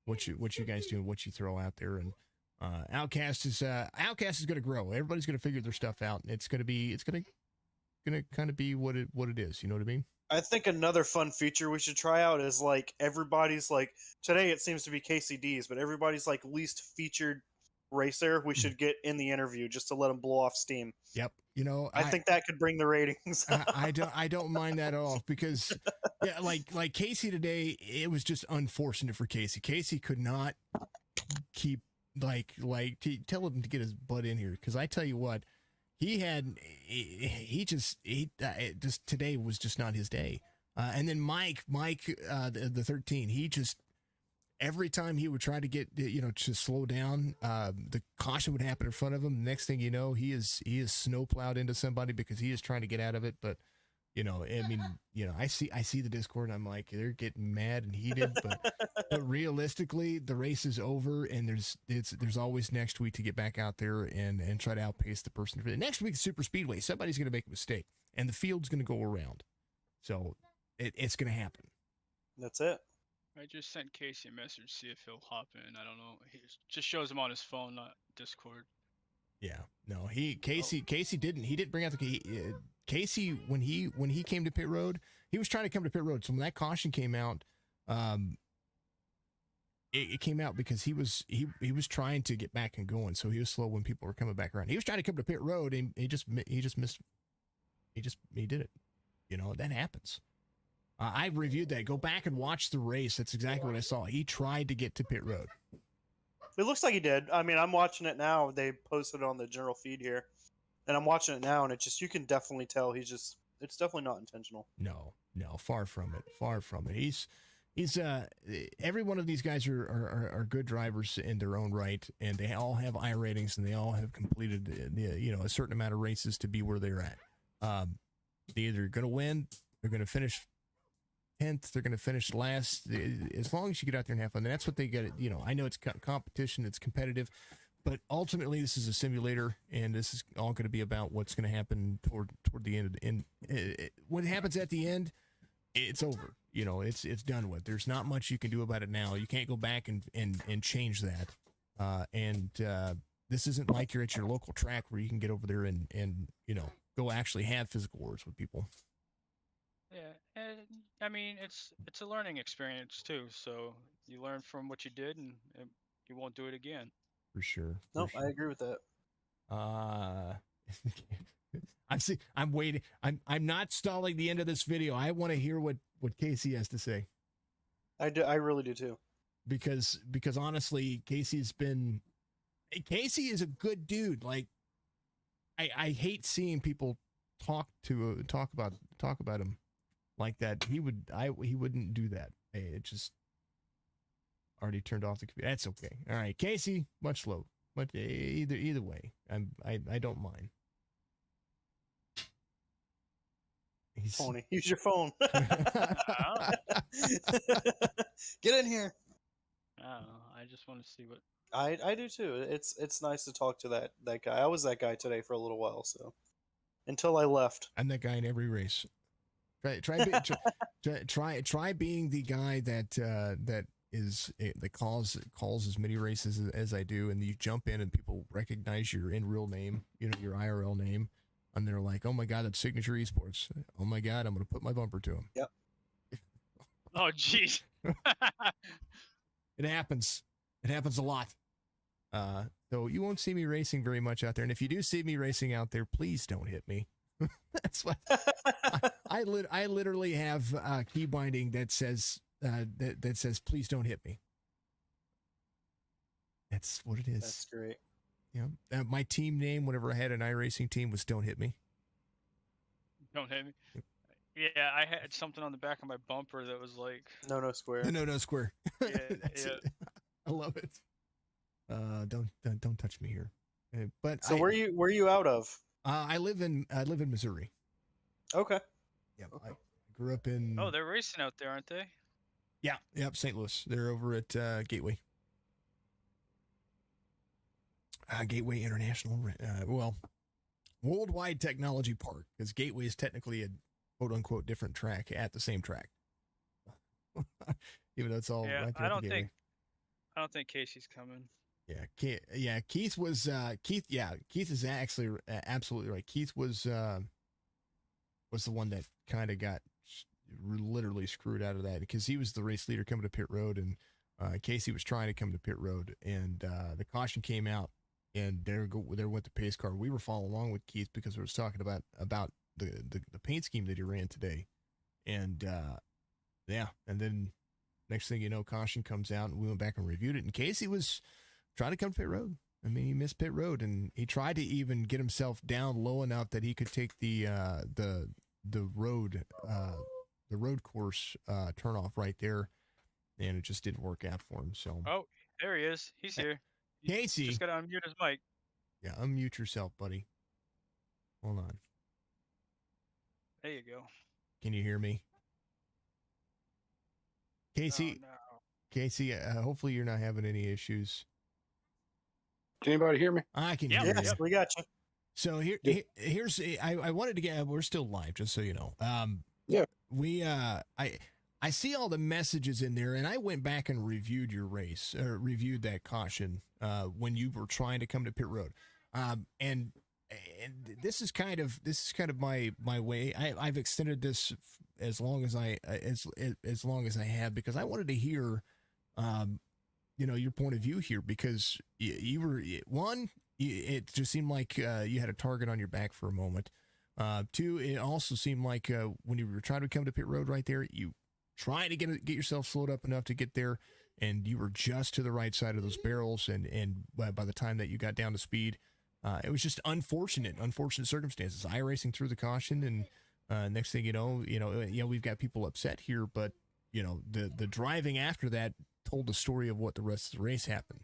what you guys do and what you throw out there. And Outcast is going to grow. Everybody's going to figure their stuff out, and it's going to kind of be what it is. You know what I mean? I think another fun feature we should try out is like everybody's like today it seems to be KCD's, but everybody's like least featured racer we should get in the interview just to let them blow off steam. Yep. You know, I think that could bring the ratings. I don't mind that at all because yeah, like Casey today, it was just unfortunate for Casey. Casey could not keep tell him to get his butt in here because I tell you what. He just today was just not his day. And then Mike, the 13, he just, every time he would try to get, to slow down, the caution would happen in front of him. Next thing you know, he is snowplowed into somebody because he is trying to get out of it. But, I mean, I see the Discord and I'm like, they're getting mad and heated, but realistically the race is over and there's always next week to get back out there and try to outpace the person. Next week, Super Speedway, somebody's going to make a mistake and the field's going to go around. So it's going to happen. That's it. I just sent Casey a message, see if he'll hop in. I don't know. He just shows him on his phone, not Discord. Yeah, no, Casey didn't. He didn't bring out the Casey when he came to pit road. He was trying to come to pit road. So when that caution came out, it came out because he was trying to get back and going. So he was slow when people were coming back around. He was trying to come to pit road and he just missed. He did it. That happens. I reviewed that. Go back and watch the race. That's exactly what I saw. He tried to get to pit road. It looks like he did. I mean, I'm watching it now. They posted it on the general feed here, and I'm watching it now, and you can definitely tell it's definitely not intentional. No, far from it. He's every one of these guys are good drivers in their own right, and they all have I ratings, and they all have completed a certain amount of races to be where they're at. They're either going to win, they're going to finish 10th, they're going to finish last. As long as you get out there and have fun, that's what they get. I know it's competition, it's competitive, but ultimately this is a simulator, and this is all going to be about what's going to happen toward the end. What happens at the end, it's over. It's done with. There's not much you can do about it now. You can't go back and change that. This isn't like you're at your local track where you can get over there and go actually have physical words with people. Yeah, and I mean it's a learning experience too. So you learn from what you did, and he won't do it again. For sure. Nope, I agree with that. I'm waiting. I'm not stalling the end of this video. I want to hear what Casey has to say. I really do too. Because honestly, Casey is a good dude. Like, I hate seeing people talk about him like that. He wouldn't do that. Hey, it just already turned off the computer. That's okay. All right, Casey, much love. But either way, I don't mind. Pony, use your phone. Get in here. I just want to see what. I do too. It's nice to talk to that guy. I was that guy today for a little while, so until I left. I'm that guy in every race. Try being the guy that calls as many races as I do, and you jump in and people recognize your in real name, your IRL name, and they're like, "Oh my God, that's Signature Esports. Oh my God, I'm gonna put my bumper to him." Yep. Oh jeez. It happens. It happens a lot. So you won't see me racing very much out there, and if you do see me racing out there, please don't hit me. That's what I literally have key binding that says that says please don't hit me. That's what it is. That's great. Yeah. My team name, whenever I had an iRacing team, was "Don't Hit Me." Don't hit me. Yeah, I had something on the back of my bumper that was like No square. No square. Yeah, That's yeah. it. I love it. Don't touch me here. But So where you out of? I live in Missouri. Okay. Yeah, I grew up in. Oh, they're racing out there, aren't they? Yeah, yep, St. Louis. They're over at Gateway. Gateway International. Worldwide Technology Park, because Gateway is technically a quote unquote different track at the same track. Even though it's all Yeah, right there. I don't think Casey's coming. Yeah, Keith was Keith. Yeah, Keith is actually absolutely right. Keith was the one that kind of got literally screwed out of that, because he was the race leader coming to pit road, and Casey was trying to come to pit road, and the caution came out, and there went the pace car. We were following along with Keith because we was talking about the paint scheme that he ran today, and and then next thing you know, caution comes out, and we went back and reviewed it, and Casey was trying to come to pit road. I mean, he missed pit road, and he tried to even get himself down low enough that he could take the road course turnoff right there, and it just didn't work out for him. So Oh, there he is. He's here. Casey, Just gotta unmute his mic. yeah, unmute yourself, buddy. Hold on. There you go. Can you hear me, Casey? Oh, no. Casey, hopefully you're not having any issues. Can anybody hear me? I can Yeah, hear you. Yes, we got you. So here's I wanted to get, we're still live, just so you know. Yeah. We I see all the messages in there, and I went back and reviewed your race, or reviewed that caution when you were trying to come to pit road, and this is kind of my way. I've extended this as long as I have, because I wanted to hear your point of view here, because you were one. It just seemed like you had a target on your back for a moment. Two, it also seemed like when you were trying to come to pit road right there, you trying to get yourself slowed up enough to get there, and you were just to the right side of those barrels, and by the time that you got down to speed, it was just unfortunate circumstances. iRacing through the caution, and next thing you know, we've got people upset here, but the driving after that told the story of what the rest of the race happened.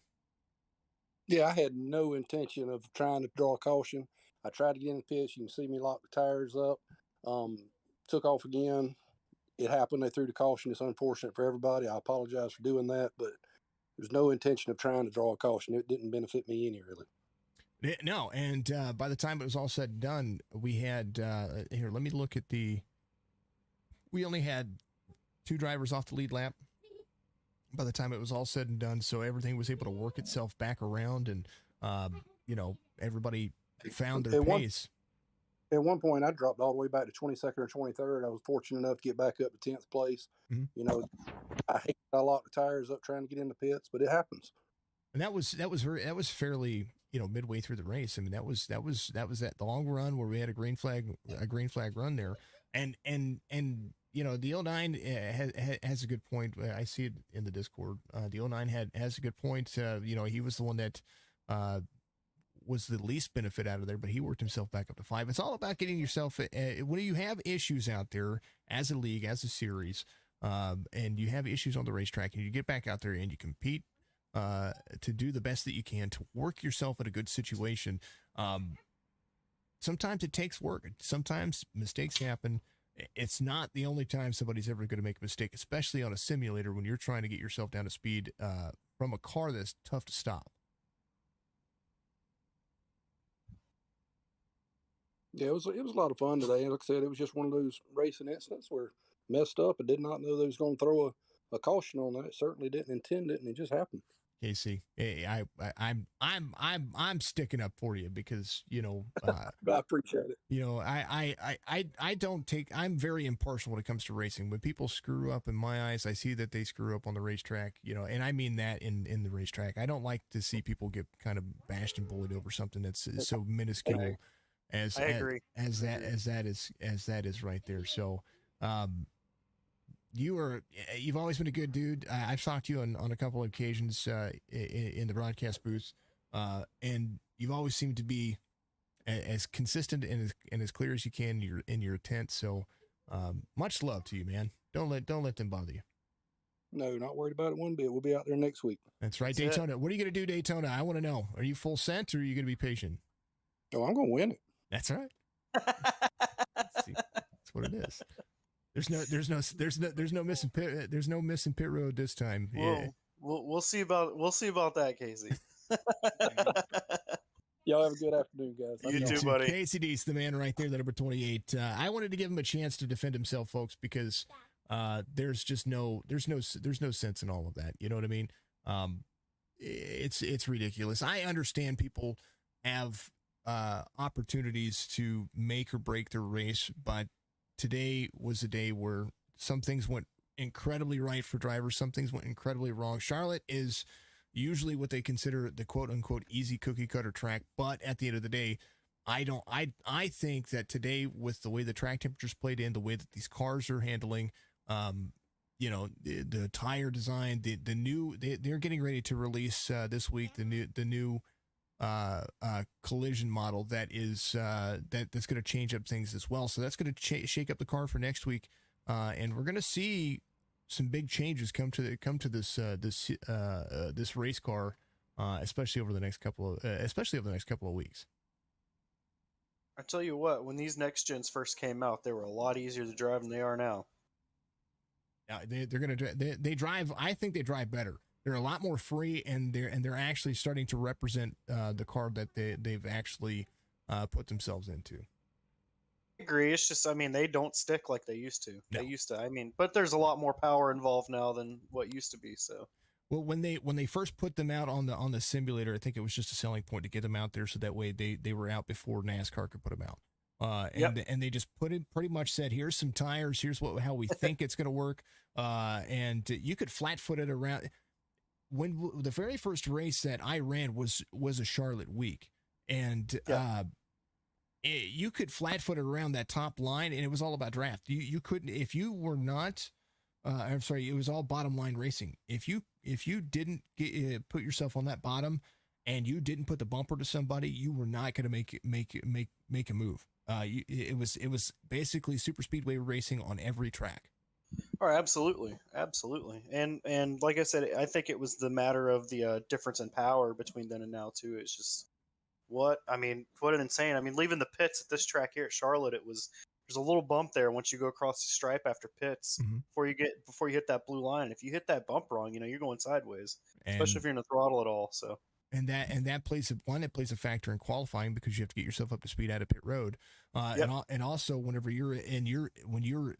Yeah, I had no intention of trying to draw a caution. I tried to get in the pits. You can see me lock the tires up. Took off again. It happened. They threw the caution. It's unfortunate for everybody. I apologize for doing that, but there's no intention of trying to draw a caution. It didn't benefit me any, really. No, and by the time it was all said and done, we had here. Let me look at we only had 2 drivers off the lead lap by the time it was all said and done, so everything was able to work itself back around, and everybody found their pace. At one point, I dropped all the way back to 22nd or 23rd. I was fortunate enough to get back up to 10th place. Mhm. I locked the tires up trying to get in the pits, but it happens. And that was fairly, midway through the race. I mean, that was that long run where we had a green flag run there. And the '09 has a good point. I see it in the Discord. The '09 has a good point. He was the one that was the least benefit out of there, but he worked himself back up to 5. It's all about getting yourself when you have issues out there as a league, as a series, and you have issues on the racetrack, and you get back out there and you compete to do the best that you can to work yourself in a good situation. Sometimes it takes work. Sometimes mistakes happen. It's not the only time somebody's ever going to make a mistake, especially on a simulator when you're trying to get yourself down to speed from a car that's tough to stop. Yeah, it was a lot of fun today. And like I said, it was just one of those racing incidents where messed up. I did not know they was going to throw a caution on that. Certainly didn't intend it, and it just happened. Casey, hey, I'm sticking up for you because I appreciate it. I don't take. I'm very impartial when it comes to racing. When people screw up, in my eyes, I see that they screw up on the racetrack. And I mean that in the racetrack. I don't like to see people get kind of bashed and bullied over something that's so minuscule as that is right there. So, you've always been a good dude. I've talked to you on a couple of occasions in the broadcast booth, and you've always seemed to be as consistent and as clear as you can in your intent. So, much love to you, man. Don't let them bother you. No, not worried about it one bit. We'll be out there next week. That's right, Daytona. What are you going to do, Daytona? I want to know. Are you full sent or are you going to be patient? Oh, I'm going to win it. That's right. See, that's what it is. There's no missing pit. There's no missing pit road this time. Yeah. We'll see about that, Casey. Y'all have a good afternoon, guys. You too, buddy. Casey Deese, the man right there, the number 28. I wanted to give him a chance to defend himself, folks, because there's no sense in all of that. You know what I mean? It's ridiculous. I understand people have opportunities to make or break their race, but today was a day where some things went incredibly right for drivers. Some things went incredibly wrong. Charlotte is usually what they consider the quote unquote easy cookie cutter track. But at the end of the day, I think that today, with the way the track temperatures played in, the way that these cars are handling, the tire design, they're getting ready to release this week the new collision model that is that's going to change up things as well. So that's going to shake up the car for next week, and we're going to see some big changes come to this race car, especially over the next couple of weeks. I tell you what, when these next gens first came out, they were a lot easier to drive than they are now. Yeah, they drive. I think they drive better. They're a lot more free, and they're actually starting to represent the car that they've actually put themselves into. I agree. It's just, they don't stick like they used to. No. They used to. But there's a lot more power involved now than what used to be. So. Well, when they first put them out on the simulator, I think it was just a selling point to get them out there, so that way they were out before NASCAR could put them out. And they just pretty much said, here's some tires, here's how we think it's going to work, and you could flat foot it around. When the very first race that I ran was a Charlotte week, and you could flat foot it around that top line, and it was all about draft. You couldn't, if you were not. I'm sorry, it was all bottom line racing. If you didn't put yourself on that bottom, and you didn't put the bumper to somebody, you were not going to make a move. It was basically super speedway racing on every track. Oh, absolutely. And like I said, I think it was the matter of the difference in power between then and now too. It's just what an insane. Leaving the pits at this track here at Charlotte, there's a little bump there once you go across the stripe after pits before you hit that blue line. If you hit that bump wrong, you're going sideways, especially if you're in the throttle at all. So. And that plays a factor in qualifying, because you have to get yourself up to speed out of pit road, and also whenever when you're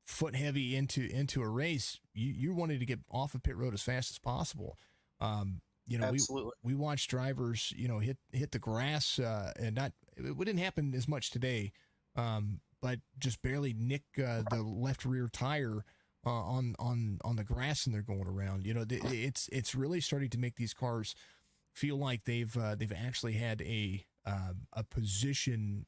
foot heavy into a race, you wanted to get off of pit road as fast as possible. Absolutely. We watch drivers hit the grass, and it didn't happen as much today, but just barely nick the left rear tire on the grass and they're going around. You know, it's really starting to make these cars feel like they've actually had a position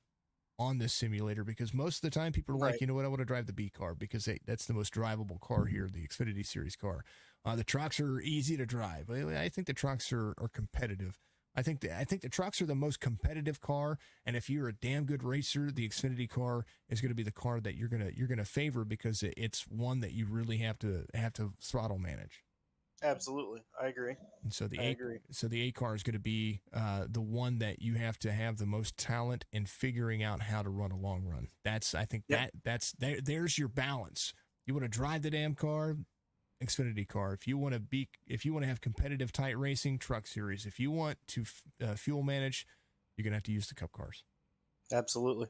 on this simulator, because most of the time people are like, Right. you know what, I want to drive the B car because that's the most drivable car here, the Xfinity Series car. The trucks are easy to drive. I think the trucks are competitive. I think the trucks are the most competitive car, and if you're a damn good racer, the Xfinity car is going to be the car that you're gonna favor, because it's one that you really have to throttle manage. Absolutely, I agree. And so I agree. the A car is going to be the one that you have to have the most talent in figuring out how to run a long run. I think there's your balance. You want to drive the damn car, Xfinity car. If you want to have competitive tight racing, Truck Series. If you want to fuel manage, you're gonna have to use the Cup cars. Absolutely.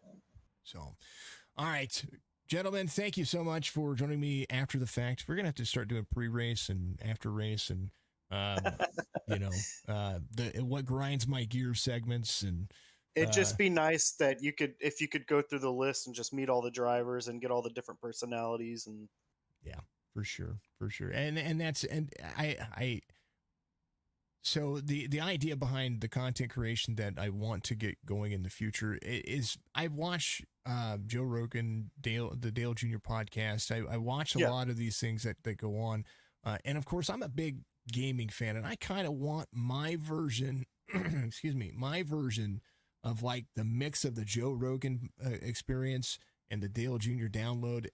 So, all right, gentlemen, thank you so much for joining me after the fact. We're gonna have to start doing pre-race and after race, and the what grinds my gear segments, and It'd just be nice that if you could go through the list and just meet all the drivers and get all the different personalities. And yeah, for sure. So the idea behind the content creation that I want to get going in the future is I watch Joe Rogan, the Dale Jr. podcast. I watch a lot of these things that go on. And of course, I'm a big gaming fan, and I kind of want my version, my version of like the mix of the Joe Rogan experience and the Dale Jr. download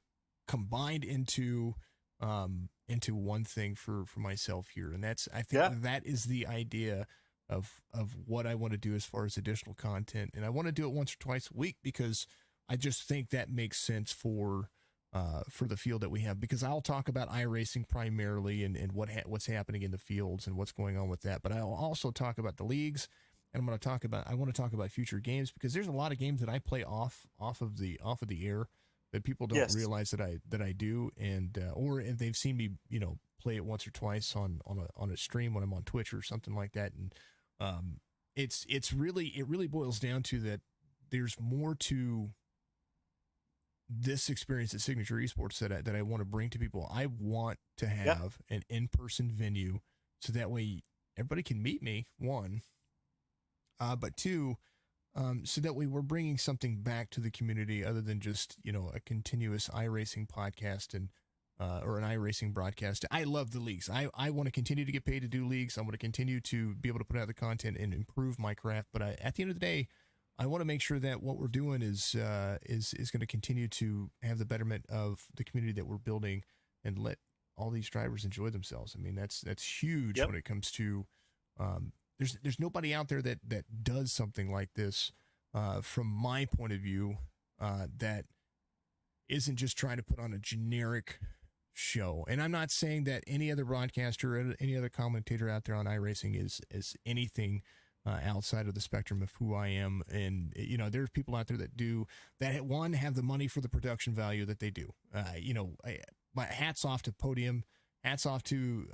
combined into one thing for myself here. And I think that is the idea of what I want to do as far as additional content. And I want to do it once or twice a week, because I just think that makes sense for the field that we have, because I'll talk about iRacing primarily and what's happening in the fields and what's going on with that. But I'll also talk about the leagues, and I want to talk about future games, because there's a lot of games that I play off of the air that people don't realize that I do, and or if they've seen me, play it once or twice on a stream when I'm on Twitch or something like that. And it really boils down to that there's more to this experience at Signature Esports that I want to bring to people. I want to have an in-person venue, so that way everybody can meet me, one, but two, so that way we're bringing something back to the community other than just, a continuous iRacing podcast and or an iRacing broadcast. I love the leagues. I want to continue to get paid to do leagues. I want to continue to be able to put out the content and improve my craft. But at the end of the day, I want to make sure that what we're doing is going to continue to have the betterment of the community that we're building, and let all these drivers enjoy themselves. I mean, that's huge when it comes to there's nobody out there that does something like this from my point of view that isn't just trying to put on a generic show. And I'm not saying that any other broadcaster or any other commentator out there on iRacing is anything outside of the spectrum of who I am. And, there's people out there that one, have the money for the production value that they do. My hats off to Podium, hats off to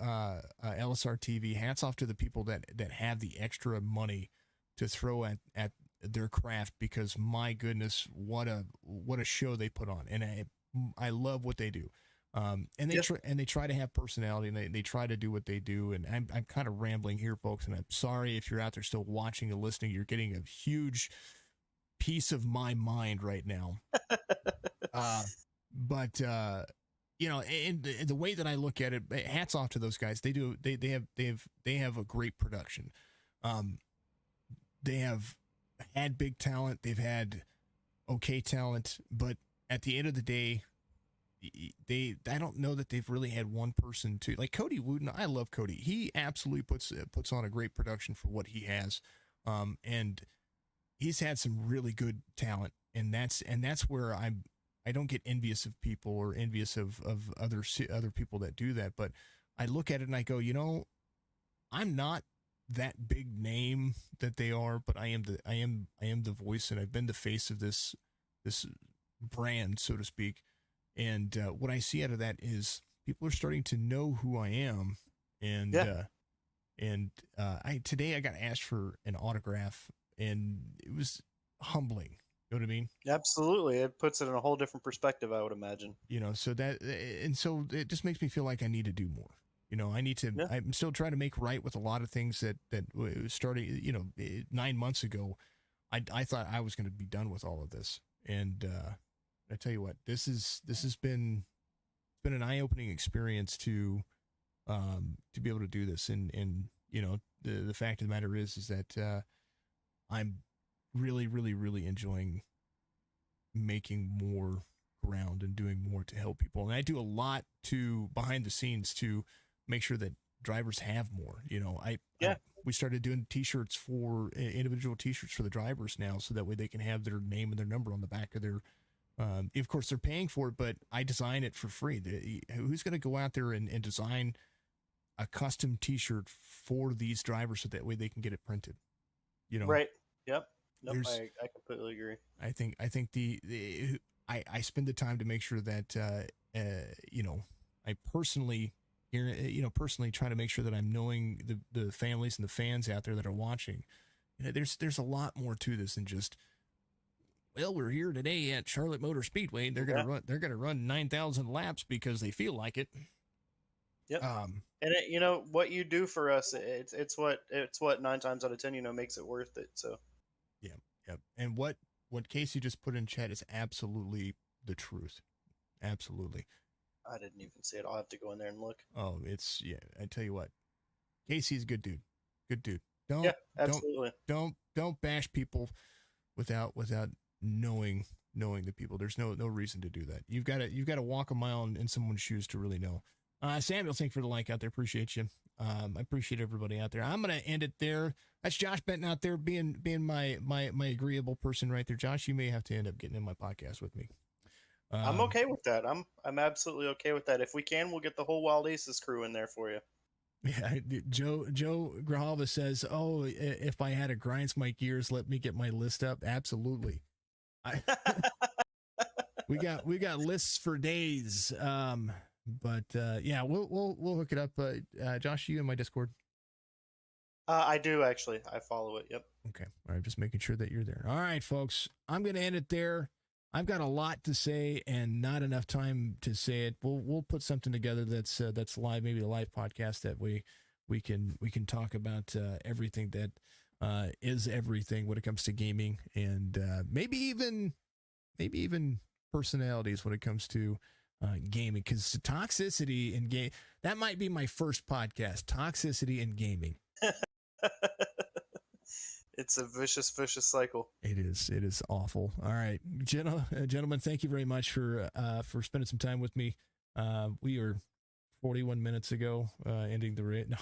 LSR TV, hats off to the people that have the extra money to throw at their craft, because my goodness, what a show they put on. And I love what they do. And they try to have personality, and they try to do what they do. And I'm kind of rambling here, folks, and I'm sorry if you're out there still watching and listening. You're getting a huge piece of my mind right now. But in the way that I look at it, hats off to those guys. They have a great production. They have had big talent. They've had okay talent, but at the end of the day, I don't know that they've really had one person to, like Cody Wooden. I love Cody. He absolutely puts on a great production for what he has. And he's had some really good talent, and that's where I don't get envious of people or envious of other people that do that. But I look at it and I go, I'm not that big name that they are, but I am the voice, and I've been the face of this brand, so to speak. And what I see out of that is people are starting to know who I am. And today I got asked for an autograph, and it was humbling. You know what I mean? Absolutely. It puts it in a whole different perspective, I would imagine. You know, so that, and so it just makes me feel like I need to do more. You know, I need to, Yeah. I'm still trying to make right with a lot of things that starting, 9 months ago, I thought I was going to be done with all of this. And I tell you what, this has been an eye-opening experience to be able to do this. And the fact of the matter is that I'm really, really, really enjoying making more ground and doing more to help people. And I do a lot to behind the scenes to make sure that drivers have more. You know, we started doing t-shirts for individual t-shirts for the drivers now, so that way they can have their name and their number on the back of their. Of course, they're paying for it, but I design it for free. Who's going to go out there and design a custom t-shirt for these drivers so that way they can get it printed? You know, Right. Yep. Nope, I completely agree. I think I spend the time to make sure that I personally try to make sure that I'm knowing the families and the fans out there that are watching. You know, there's a lot more to this than just, well, we're here today at Charlotte Motor Speedway. They're gonna run 9,000 laps because they feel like it. Yep. And what you do for us, it's what 9 times out of 10 makes it worth it. So. Yep. And what Casey just put in chat is absolutely the truth. Absolutely. I didn't even see it. I'll have to go in there and look. Oh, I tell you what, Casey's a good dude. Good dude. Absolutely. Don't bash people without knowing the people. There's no reason to do that. You've got to walk a mile in someone's shoes to really know. Samuel, thank you for the like out there. Appreciate you. I appreciate everybody out there. I'm gonna end it there. That's Josh Benton out there being my agreeable person right there. Josh, you may have to end up getting in my podcast with me. I'm okay with that. I'm absolutely okay with that. If we can, we'll get the whole Wild Aces crew in there for you. Yeah, Joe Grijalva says, "Oh, if I had to grind my gears, let me get my list up." Absolutely. We got lists for days. But yeah, we'll hook it up. Josh, you in my Discord? I do actually. I follow it. Yep. Okay. All right. Just making sure that you're there. All right, folks. I'm going to end it there. I've got a lot to say and not enough time to say it. We'll put something together that's live, maybe a live podcast that we can talk about everything that is everything when it comes to gaming, and maybe even personalities when it comes to gaming, because toxicity in game, that might be my first podcast, toxicity in gaming. It's a vicious cycle. It is awful. All right, gentlemen, thank you very much for spending some time with me. We are 41 minutes ago ending the rate. No,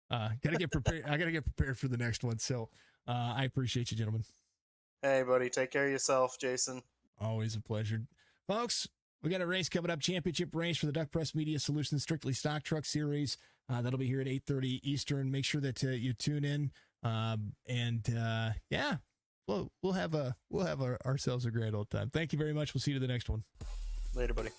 gotta get prepared. I gotta get prepared for the next one. So I appreciate you, gentlemen. Hey, buddy, take care of yourself, Jason. Always a pleasure, folks. We got a race coming up, championship race for the Duck Press Media Solutions Strictly Stock Truck Series. That'll be here at 8:30 Eastern. Make sure that you tune in. Yeah, we'll have ourselves a grand old time. Thank you very much. We'll see you to the next one. Later, buddy.